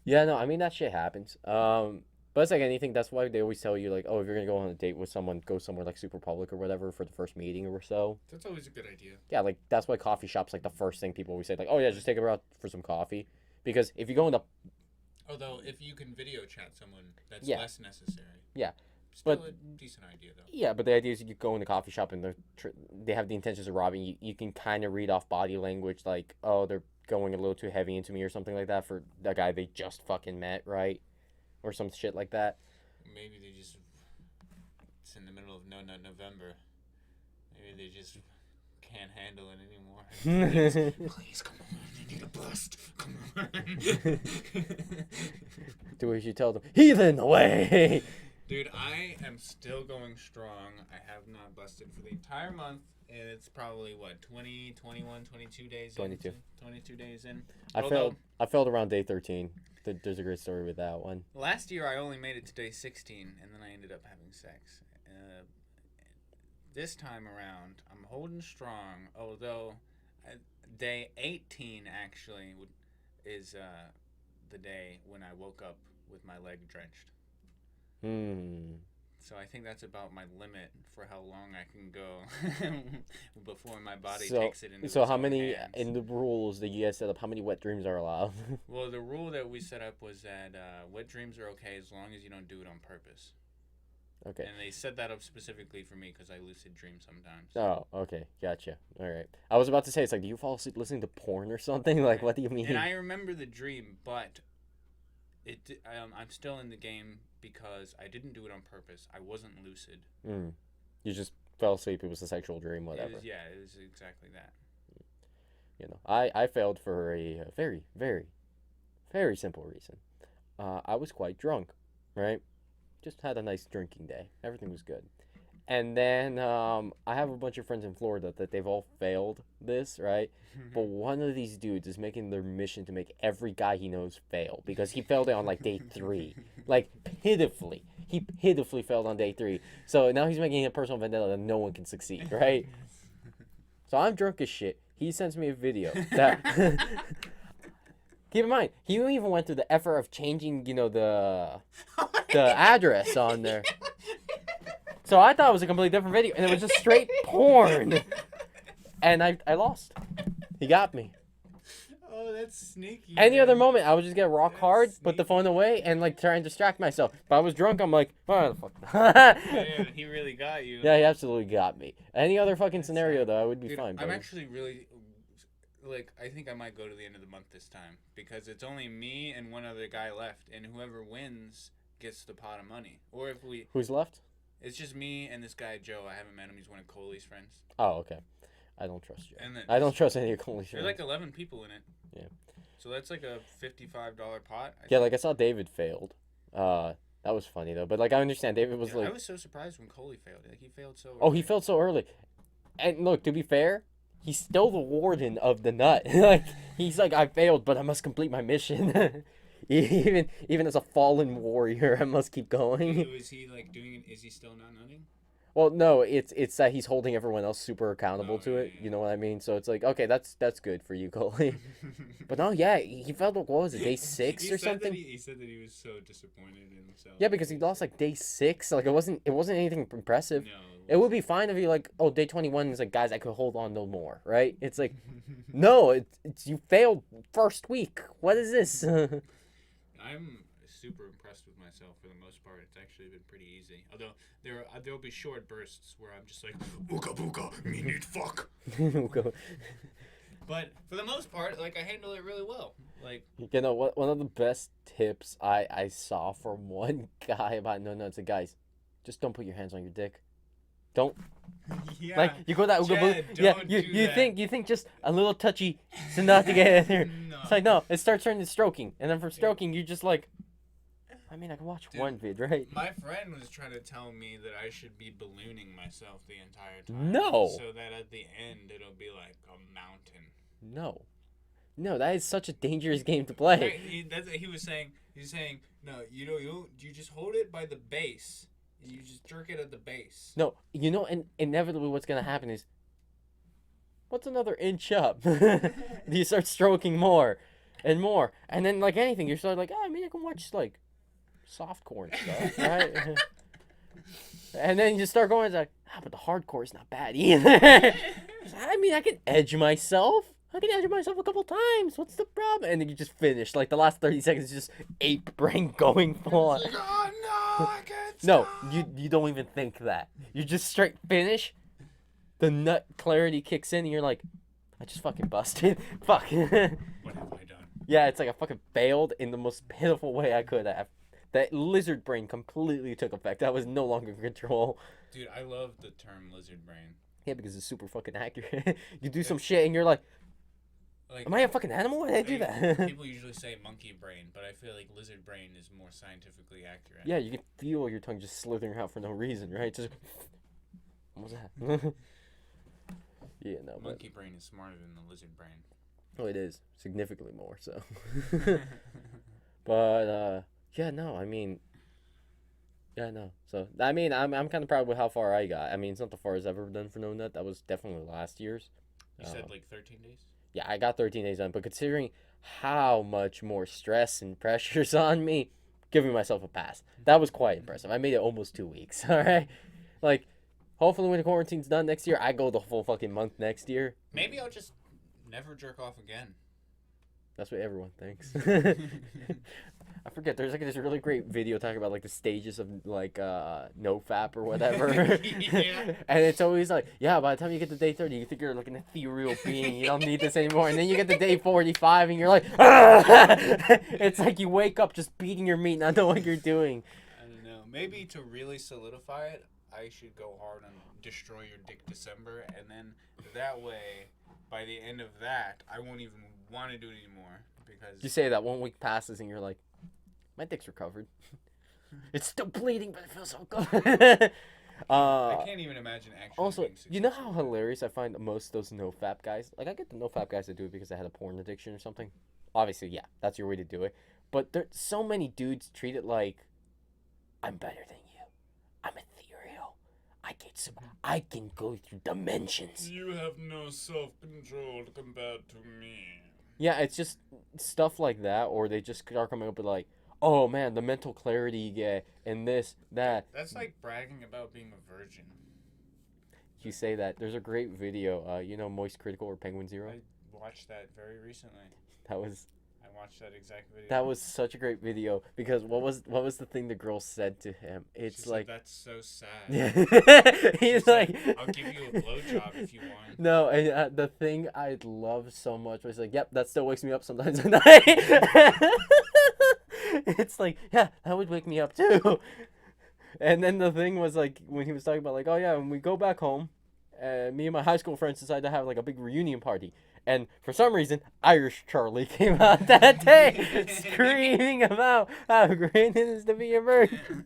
Yeah, no, I mean that shit happens. But it's like anything. That's why they always tell you like, oh, if you're gonna go on a date with someone, go somewhere like super public or whatever for the first meeting or so. That's always a good idea. Yeah, like that's why coffee shops like the first thing people always say like, oh yeah, just take her out for some coffee, because if you go in the Although if you can video chat someone, that's Yeah. less necessary. Yeah. Still But- a decent idea though. yeah, but the idea is you go in the coffee shop and they have the intentions of robbing you. You can kind of read off body language like, oh, they're going a little too heavy into me or something like that for that guy they just fucking met, right? Or some shit like that. Maybe they just, it's in the middle of November. Maybe they just can't handle it anymore. Please come on, I need a bust. Come on. To which you tell them, heathen away. Dude, I am still going strong. I have not busted for the entire month, and it's probably what, 20, 21, 22 days 22. in? 22 days in. I failed around day 13. There's a great story with that one. Last year I only made it to day 16, and then I ended up having sex. This time around, I'm holding strong, although day 18 actually is the day when I woke up with my leg drenched. So I think that's about my limit for how long I can go before my body takes it into its So how own many, hands. in the rules that you guys set up, how many wet dreams are allowed? Well, the rule that we set up was that wet dreams are okay as long as you don't do it on purpose. Okay. And they set that up specifically for me because I lucid dream sometimes. Oh, okay. Gotcha. All right. I was about to say, it's like, do you fall asleep listening to porn or something? Like, what do you mean? And I remember the dream, but I'm still in the game because I didn't do it on purpose. I wasn't lucid. You just fell asleep. It was a sexual dream, whatever. It was exactly that. I failed for a very, very, very simple reason. I was quite drunk, right? Just had a nice drinking day. Everything was good. And then I have a bunch of friends in Florida that they've all failed this, right? But one of these dudes is making their mission to make every guy he knows fail because he failed it on like day 3. Like pitifully. He pitifully failed on day 3. So now he's making a personal vendetta that no one can succeed, right? So I'm drunk as shit. He sends me a video that keep in mind, he even went through the effort of changing, the address on there. So I thought it was a completely different video, and it was just straight porn. And I lost. He got me. Oh, that's sneaky. Any man. other moment, I would just get rock That's hard, put the sneaky. phone away, and like try and distract myself. If I was drunk, I'm like, oh, the fuck. Yeah, he really got you. Yeah, he absolutely got me. Any other fucking scenario, though, I would be Dude, fine. I'm Bro. actually really, I think I might go to the end of the month this time because it's only me and one other guy left, and whoever wins gets the pot of money. Or if we, Who's left? It's just me and this guy Joe. I haven't met him. He's one of Coley's friends. Oh, okay. I don't trust you. And then I don't trust any of Coley's there's friends. like 11 people in it. Yeah. So that's like a $55 pot. Yeah, like I saw David failed. That was funny though. But like I understand David was I like, was so surprised when Coley failed. Like he failed so. oh, he failed so early. And look, to be fair, he's still the warden of the nut. Like he's like, I failed, but I must complete my mission. Even as a fallen warrior, I must keep going. So is he like doing? Is he still not nutting? Well, no, it's that he's holding everyone else super accountable to it. Yeah. You know what I mean? So it's like, okay, that's good for you, Coley. But no, yeah, he felt like, what was it, day 6 or something? He said that he was so disappointed in himself. Yeah, because he lost like day 6. Like it wasn't anything impressive. No. It would be fine if you like, oh, day 21 is like, guys, I could hold on no more, right? It's like, no, it's you failed first week. What is this? I'm super impressed with myself for the most part. It's actually been pretty easy. Although there'll be short bursts where I'm just like, ooga booga, me need fuck. But for the most part, like I handle it really well. Like You know what? One of the best tips I saw from one guy about no nuts, guys, just don't put your hands on your dick. Don't. yeah, Like you go that ooga booga. Jed, Yeah, don't you do you that. think just a little touchy is enough to get in there. No. It's like no, it starts turning to stroking, and then from stroking you just like, I mean I can watch Dude, one vid, right? My friend was trying to tell me that I should be ballooning myself the entire time. No. So that at the end it'll be like a mountain. No, that is such a dangerous game to play. Right, that's what he was saying. He's saying no, you just hold it by the base. And you just jerk it at the base. No, you know, and inevitably what's gonna happen is, what's another inch up? You start stroking more and more, and then like anything, you're sort of like, oh, I mean, I can watch like softcore and stuff, right? And then you start going, it's like, but the hardcore is not bad either. I mean, I can edge myself. I can edge myself a couple times. What's the problem? And then you just finish. Like the last 30 seconds, is just ape brain going full on. Like, oh no, I can't No, stop. you don't even think that. You just straight finish. The nut clarity kicks in, and you're like, I just fucking busted. Fuck. What have I done? Yeah, it's like I fucking failed in the most pitiful way I could have. That lizard brain completely took effect. I was no longer in control. Dude, I love the term lizard brain. Yeah, because it's super fucking accurate. You do some shit, and you're like, Like, am I a fucking animal? Why did I do that? People usually say monkey brain, but I feel like lizard brain is more scientifically accurate. Yeah, you can feel your tongue just slithering out for no reason, right? Just, what was that? Yeah, no, but Monkey brain is smarter than the lizard brain. oh, it is significantly more so. But yeah, no, I mean, yeah, no. So I mean, I'm kind of proud with how far I got. I mean, it's not the farthest I've ever done for no nut. That was definitely last year's. You said like 13 days? Yeah, I got 13 days done, but considering how much more stress and pressure's on me, giving myself a pass. That was quite impressive. I made it almost 2 weeks. All right, like. Hopefully when the quarantine's done next year, I go the full fucking month next year. Maybe I'll just never jerk off again. That's what everyone thinks. I forget. There's like this really great video talking about like the stages of like nofap or whatever. Yeah. And it's always like, yeah, by the time you get to day 30, you think you're like an ethereal being. You don't need this anymore. And then you get to day 45 and you're like, ah! It's like you wake up just beating your meat, not knowing what you're doing. I don't know. Maybe to really solidify it, I should go hard on Destroy Your Dick December, and then that way, by the end of that, I won't even want to do it anymore because You say that 1 week passes and you're like, my dick's recovered. It's still bleeding, but it feels so good. I can't even imagine actually. Also, being you know how successful. hilarious I find most of those nofap guys? Like, I get the nofap guys that do it because they had a porn addiction or something. Obviously, yeah, that's your way to do it. But there's so many dudes treat it like, I'm better than you. I'm ethereal. I can go through dimensions. You have no self-control compared to me. Yeah, it's just stuff like that, or they just start coming up with like, oh man, the mental clarity you get, and this, that. That's like bragging about being a virgin. You say that. There's a great video, you know Moist Critical or Penguin Zero? I watched that very recently. That was I watched that exact video. That was such a great video because what was the thing the girl said to him? It's She like said, that's so sad. yeah. She He's said, like I'll give you a blowjob if you want. No, and the thing I love so much was like, yep, that still wakes me up sometimes at night. It's like, yeah, that would wake me up too. And then the thing was like when he was talking about like, oh yeah, when we go back home, me and my high school friends decided to have like a big reunion party. And for some reason, Irish Charlie came out that day screaming about how great it is to be a virgin.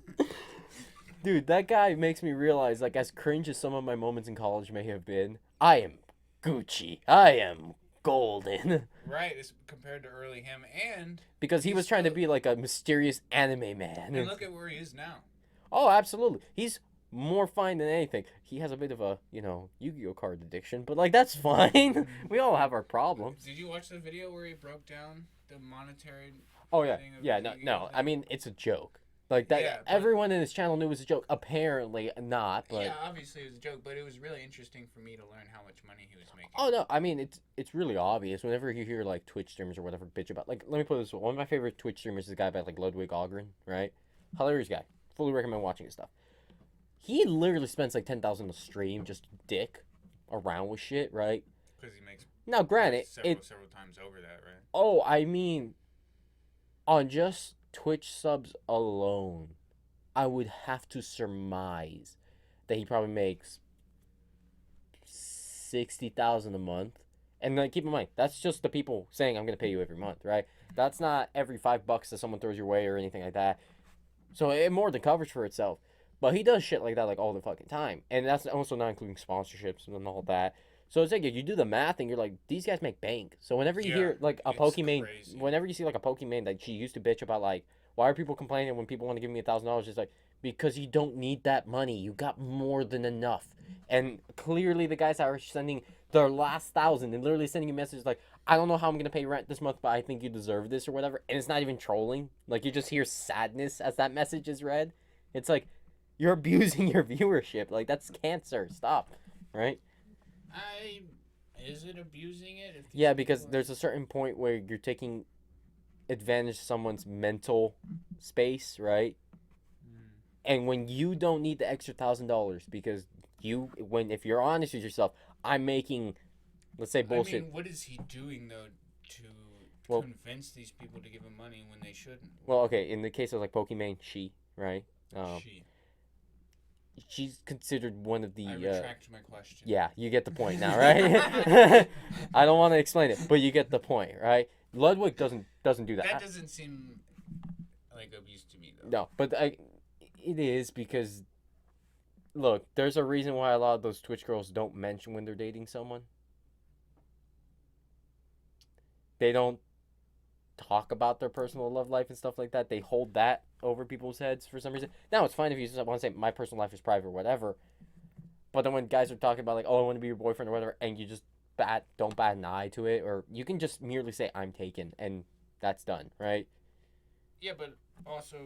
Dude, that guy makes me realize, like, as cringe as some of my moments in college may have been, I am Gucci. I am golden. Right, it's compared to early him, and Because he he's was trying to still- be like a mysterious anime man. and look at where he is now. Oh, absolutely. He's more fine than anything. He has a bit of a, Yu-Gi-Oh card addiction, but like that's fine. We all have our problems. Did you watch the video where he broke down the monetary? Oh yeah, thing of yeah. the No, Yu-Gi-Oh no. thing? I mean, it's a joke. Like that. Yeah, but- Everyone in his channel knew it was a joke. Apparently not, but. Yeah, obviously it was a joke, but it was really interesting for me to learn how much money he was making. Oh no, I mean it's really obvious whenever you hear like Twitch streamers or whatever bitch about like let me put it this way. One of my favorite Twitch streamers is a guy by like Ludwig Ogren, right? Hilarious guy. Fully recommend watching his stuff. He literally spends like 10,000 a stream just dick around with shit, right? Because he makes Now granted, several times over that, right? oh, I mean on just Twitch subs alone, I would have to surmise that he probably makes 60,000 a month. And like keep in mind, that's just the people saying I'm gonna pay you every month, right? That's not every $5 that someone throws your way or anything like that. So it more than covers for itself. But he does shit like that like all the fucking time. And that's also not including sponsorships and all that. So it's like you do the math and you're like, these guys make bank. So whenever you Yeah, hear like a it's Pokemon, crazy. whenever you see like a Pokemon that she used to bitch about like, why are people complaining when people want to give me $1,000? It's like, because you don't need that money. You got more than enough. And clearly the guys that are sending their last 1,000 and literally sending you messages like, I don't know how I'm going to pay rent this month, but I think you deserve this or whatever. And it's not even trolling. Like you just hear sadness as that message is read. It's like, you're abusing your viewership. Like that's cancer. Stop. Right? Is it abusing it? If these Yeah, because people- there's a certain point where you're taking advantage of someone's mental space, right? Mm. And when you don't need the extra $1,000 because if you're honest with yourself, I'm making, let's say bullshit. I mean, what is he doing though to Well- convince these people to give him money when they shouldn't? Well, okay, in the case of like Pokimane, right? She. She's considered one of the. I retract my question. Yeah, you get the point now, right? I don't want to explain it, but you get the point, right? Ludwig doesn't do that. That doesn't seem like abuse to me though. No, but it is because, look, there's a reason why a lot of those Twitch girls don't mention when they're dating someone. They don't talk about their personal love life and stuff like that. They hold that over people's heads for some reason. Now, it's fine if you just want to say my personal life is private or whatever. But then when guys are talking about like, oh, I want to be your boyfriend or whatever, and you just don't bat an eye to it, or you can just merely say I'm taken, and that's done, right? Yeah, but also,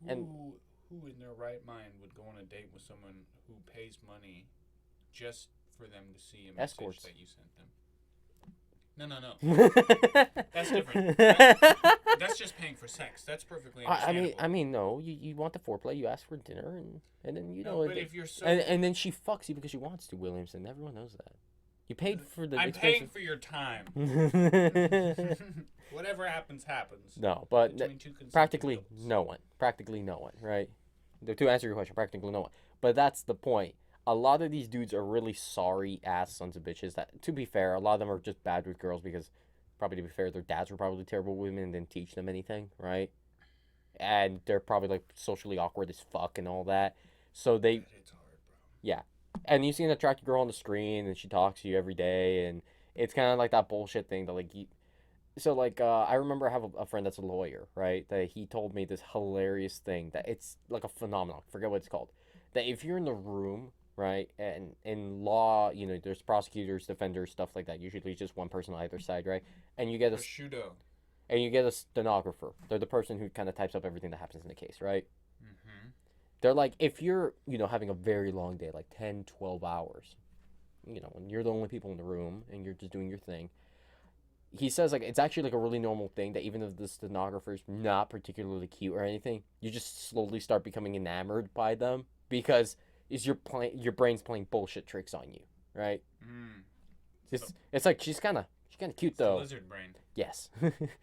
And- who in their right mind would go on a date with someone who pays money just for them to see a message Escorts. that you sent them? No. That's different. That's just paying for sex. That's perfectly understandable. I mean, no. You want the foreplay. You ask for dinner, and then No, but if you're so, and then she fucks you because she wants to, Williamson. Everyone knows that. You paid for the I'm paying expensive. for your time. Whatever happens, happens. No, but Between two consenting practically adults. no one. Practically no one. Right. To answer your question, practically no one. But that's the point. A lot of these dudes are really sorry ass sons of bitches. That, to be fair, a lot of them are just bad with girls because, probably to be fair, their dads were probably terrible women and didn't teach them anything, right? And they're probably like socially awkward as fuck and all that. So they, It's hard, bro. and you see an attractive girl on the screen and she talks to you every day, and it's kind of like that bullshit thing that like you. So like I remember I have a friend that's a lawyer, right? That he told me this hilarious thing that it's like a phenomenon. I forget what it's called. That if you're in the room, right, and in law, there's prosecutors, defenders, stuff like that. Usually it's just one person on either side, right? And you get a stenographer. They're the person who kind of types up everything that happens in the case, right? Mm-hmm. They're like, if you're, having a very long day, like 10, 12 hours, when you're the only people in the room and you're just doing your thing, he says, like, it's actually, like, a really normal thing that even if the stenographer's not particularly cute or anything, you just slowly start becoming enamored by them because your brain's playing bullshit tricks on you, right? It's like, she's kind of cute, though. Lizard brain. Yes.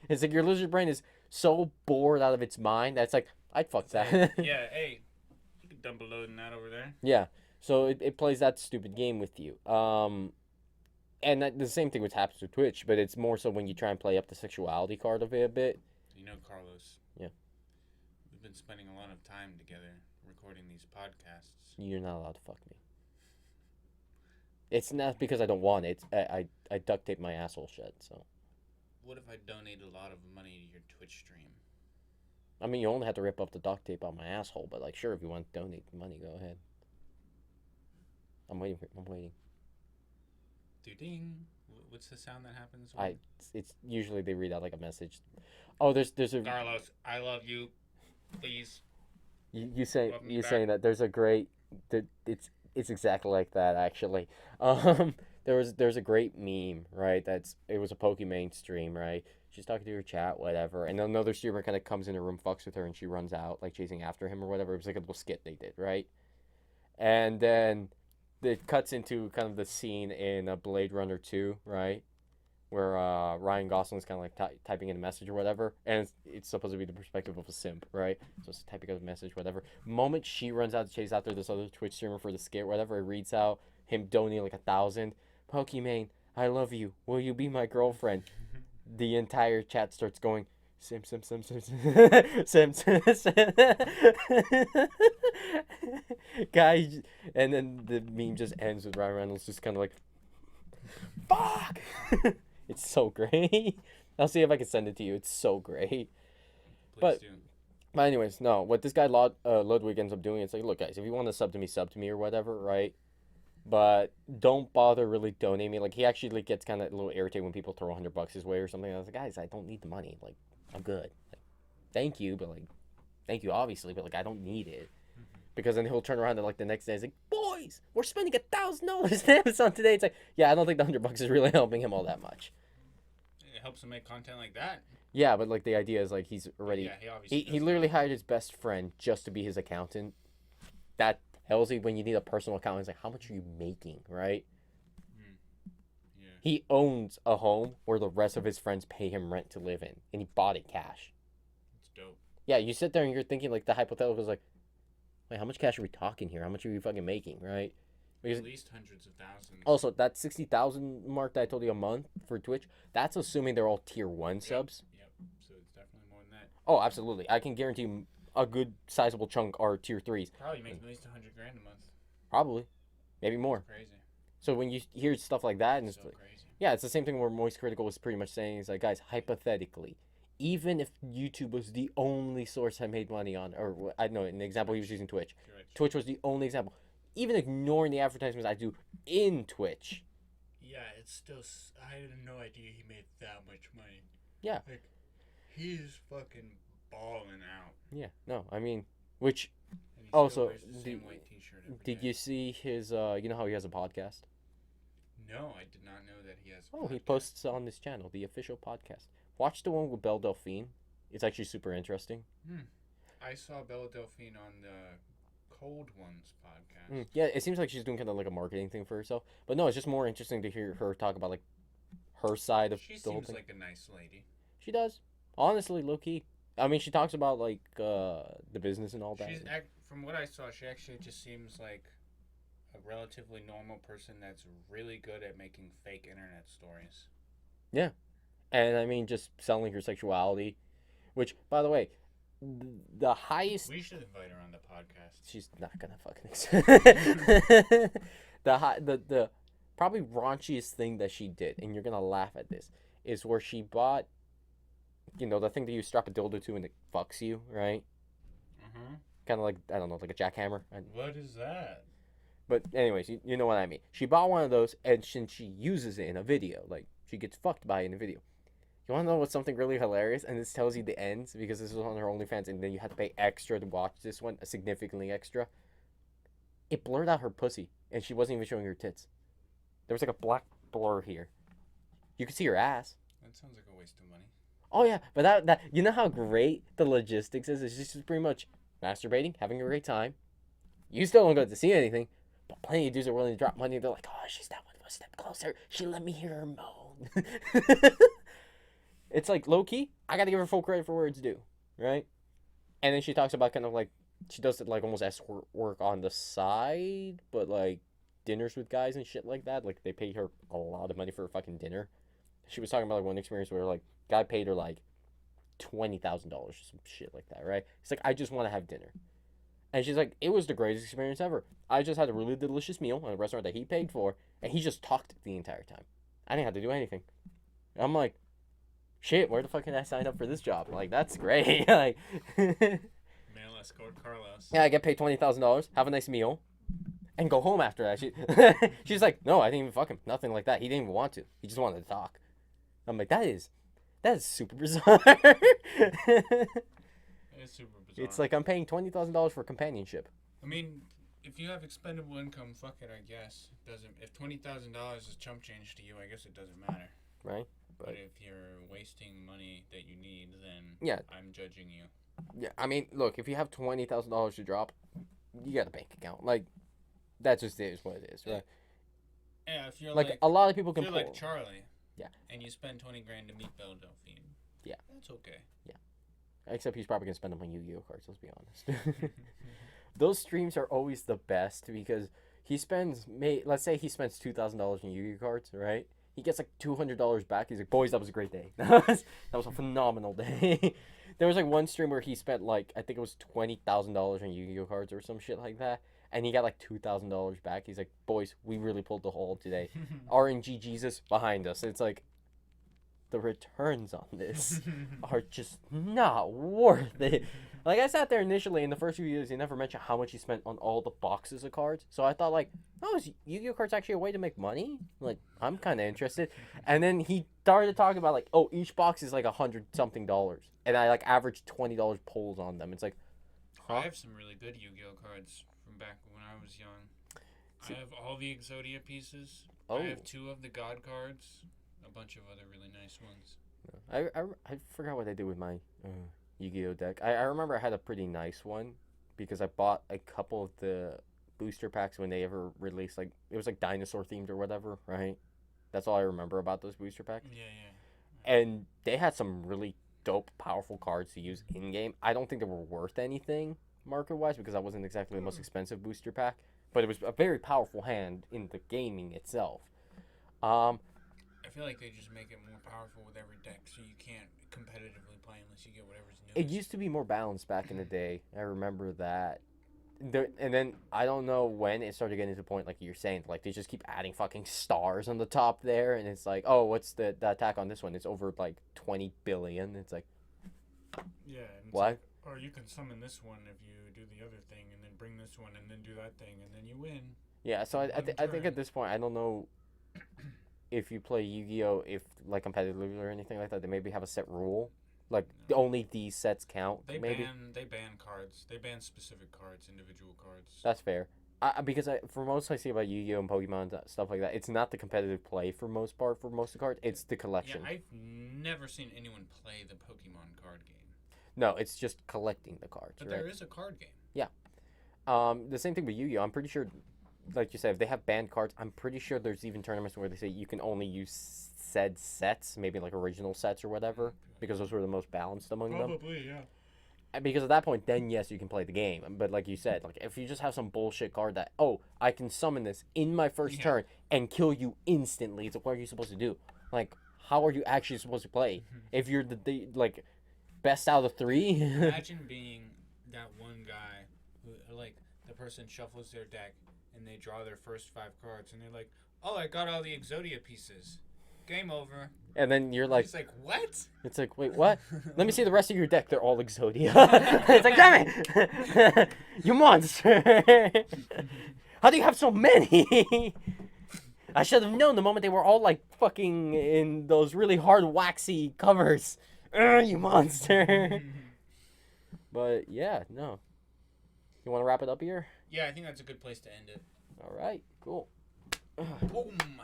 It's like your lizard brain is so bored out of its mind that it's like, I'd fuck Say, that. yeah, hey, you can dump a load in that over there. Yeah. So it plays that stupid game with you. And the same thing which happens with Twitch, but it's more so when you try and play up the sexuality card of it a bit. You know, Carlos. Yeah. We've been spending a lot of time together recording these podcasts. You're not allowed to fuck me. It's not because I don't want it. I duct tape my asshole shut, so. What if I donate a lot of money to your Twitch stream? I mean, you only have to rip up the duct tape on my asshole, but like, sure, if you want to donate the money, go ahead. I'm waiting. Ding. What's the sound that happens? It's usually they read out like a message. Oh, there's a Carlos, I love you. Please. you say Welcome you back. saying that there's a great it's exactly like that actually. There's a great meme, right? It was a Pokemon stream, right? She's talking to her chat, whatever, and another streamer kind of comes in her room, fucks with her, and she runs out like chasing after him or whatever. It was like a little skit they did, right? And then it cuts into kind of the scene in Blade Runner 2, right? Where Ryan Gosling's kind of like typing in a message or whatever, and it's supposed to be the perspective of a simp, right? So it's typing out a message, whatever. Moment she runs out to chase after this other Twitch streamer for the skit, whatever, it reads out him donating like 1,000. Pokimane, I love you. Will you be my girlfriend? The entire chat starts going, Sim. Guys, and then the meme just ends with Ryan Reynolds just kind of like, fuck! It's so great. I'll see if I can send it to you. It's so great. Please But- do. But anyways, no. What this guy Ludwig ends up doing, it's like, look, guys, if you want to sub to me or whatever, right? But don't bother really donating me. Like, he actually like gets kind of a little irritated when people throw $100 his way or something. I was like, guys, I don't need the money. Like, I'm good. Like, thank you, but like, thank you obviously, but like, I don't need it. Because then he'll turn around and like the next day, he's like, boys, we're spending $1,000 on Amazon today. It's like, yeah, I don't think the $100 is really helping him all that much. It helps him make content like that. Yeah, but like the idea is like he's already Yeah, he obviously he does literally that. hired his best friend just to be his accountant. That tells you when you need a personal accountant, it's like, how much are you making, right? Yeah. He owns a home where the rest of his friends pay him rent to live in, and he bought it cash. It's dope. Yeah, you sit there and you're thinking like the hypothetical is like, wait, how much cash are we talking here? How much are you fucking making, right? Because At least hundreds of thousands. also that 60,000 mark that I told you a month for Twitch, that's assuming they're all tier 1 subs. Yep. So it's definitely more than that. Oh, absolutely. I can guarantee you a good sizable chunk are tier 3s. Probably makes at least $100,000 a month. Probably. Maybe more. Crazy. So when you hear stuff like that, and it's So like, crazy. yeah, it's the same thing where Moist Critical was pretty much saying, is like, guys, hypothetically, even if YouTube was the only source I made money on, or I don't know, an example he was using Twitch. Twitch was the only example. Even ignoring the advertisements I do in Twitch. Yeah, it's still. I had no idea he made that much money. Yeah. Like, he's fucking balling out. Yeah, no, I mean, which, And he Also, still wears the same white t-shirt every did day. you see his, you know how he has a podcast? No, I did not know that he has. a Oh, he podcast. posts on this channel, the official podcast. Watch the one with Belle Delphine. It's actually super interesting. I saw Bella Delphine on the Cold Ones podcast. Yeah, it seems like she's doing kind of like a marketing thing for herself. But no, it's just more interesting to hear her talk about like her side of She the whole seems thing. like a nice lady. She does. Honestly, low key. I mean, she talks about like the business and all that. From what I saw, she actually just seems like a relatively normal person that's really good at making fake internet stories. And I mean, just selling her sexuality, which, by the way, the highest. We should invite her on the podcast. She's not gonna fucking accept. The probably raunchiest thing that she did, and you're gonna laugh at this, is where she bought, you know, the thing that you strap a dildo to and it fucks you, right? Kind of like, I don't know, like a jackhammer. What is that? But anyways, you know what I mean. She bought one of those, and she uses it in a video. Like, she gets fucked by it in a video. You want to know what's something really hilarious? And this tells you the ends, because this was on her OnlyFans, and then you had to pay extra to watch this one, significantly extra. It blurred out her pussy, and she wasn't even showing her tits. There was like a black blur here. You could see her ass. That sounds like a waste of money. Oh yeah, but that you know how great the logistics is? It's just pretty much masturbating, having a great time. You still don't get to see anything, but plenty of dudes are willing to drop money. They're like, oh, she's that one step closer. She let me hear her moan. It's like, low key, I gotta give her full credit for where it's due, right? And then she talks about kind of like she does it like almost escort work on the side, but like dinners with guys and shit like that. Like they paid her a lot of money for a fucking dinner. She was talking about like one experience where like guy paid her like $20,000 or some shit like that, right? It's like I just want to have dinner. And she's like, it was the greatest experience ever. I just had a really delicious meal at a restaurant that he paid for, and he just talked the entire time. I didn't have to do anything. I'm like, shit, where the fuck can I sign up for this job? Like, that's great. Like, Male escort Carlos. yeah, I get paid $20,000, have a nice meal, and go home after that. She's like, no, I didn't even fuck him. Nothing like that. He didn't even want to. He just wanted to talk. I'm like, that is super bizarre. It's super bizarre. It's like I'm paying $20,000 for companionship. I mean, if you have expendable income, fuck it, I guess. It doesn't. If $20,000 is chump change to you, I guess it doesn't matter. Right? But if you're wasting money that you need, then yeah, I'm judging you. Yeah, I mean, look, if you have $20,000 to drop, you got a bank account. Like, that just is what it is, right? Yeah, if you're like a lot of people can if pull. you're like Charlie. Yeah. And you spend 20 grand to meet Belle Delphine. Yeah. That's okay. Yeah. Except he's probably gonna spend them on Yu-Gi-Oh cards. Let's be honest. Those streams are always the best because he spends, let's say he spends $2,000 in Yu-Gi-Oh cards, right? He gets like $200 back. He's like, boys, that was a great day. That was a phenomenal day. There was like one stream where he spent like, I think it was $20,000 in Yu-Gi-Oh cards or some shit like that. And he got like $2,000 back. He's like, boys, we really pulled the hole today. RNG Jesus behind us. It's like, the returns on this are just not worth it. Like, I sat there initially in the first few years, he never mentioned how much he spent on all the boxes of cards. So I thought, like, oh, is Yu-Gi-Oh cards actually a way to make money? Like, I'm kind of interested. And then he started talking about, like, oh, each box is like $100-something. And I, like, averaged $20 pulls on them. It's like, huh? I have some really good Yu-Gi-Oh cards from back when I was young. I have all the Exodia pieces. Oh. I have 2 of the God cards. A bunch of other really nice ones. I forgot what I did with my Yu-Gi-Oh deck. I remember I had a pretty nice one because I bought a couple of the booster packs when they ever released, like, it was like dinosaur themed or whatever, right? That's all I remember about those booster packs. Yeah. And they had some really dope, powerful cards to use in-game. I don't think they were worth anything market-wise because that wasn't exactly the most expensive booster pack, but it was a very powerful hand in the gaming itself. I feel like they just make it more powerful with every deck, so you can't competitively play unless you get whatever's new. It used to be more balanced back in the day. I remember that. And then I don't know when it started getting to the point, like you're saying, like they just keep adding fucking stars on the top there, and it's like, oh, what's the attack on this one? It's over like 20 billion. It's like, yeah. What? Like, or you can summon this one if you do the other thing, and then bring this one, and then do that thing, and then you win. Yeah. So I think at this point, I don't know if you play Yu-Gi-Oh, if like competitively or anything like that, they maybe have a set rule, like only these sets count. They maybe ban cards. They ban specific cards, individual cards. That's fair. Because for most I see about Yu-Gi-Oh and Pokemon stuff like that, it's not the competitive play for most part for most of the cards. It's the collection. Yeah, I've never seen anyone play the Pokemon card game. No, it's just collecting the cards. But right? there is a card game. Yeah. The same thing with Yu-Gi-Oh. I'm pretty sure, like you said, if they have banned cards, I'm pretty sure there's even tournaments where they say you can only use said sets, maybe like original sets or whatever, because those were the most balanced among them. Probably, yeah. Because at that point, then yes, you can play the game. But like you said, like if you just have some bullshit card that, oh, I can summon this in my first turn and kill you instantly, it's like, what are you supposed to do? Like, how are you actually supposed to play if you're the like best out of 3? Imagine being that one guy who, like, the person shuffles their deck and they draw their first 5 cards and they're like, oh, I got all the Exodia pieces. Game over. And then you're like, it's like, what? It's like, wait, what? Let me see the rest of your deck. They're all Exodia. It's like, damn it! You monster! How do you have so many? I should have known the moment they were all like fucking in those really hard waxy covers. You monster! But yeah, no. You want to wrap it up here? Yeah, I think that's a good place to end it. All right, cool. Boom.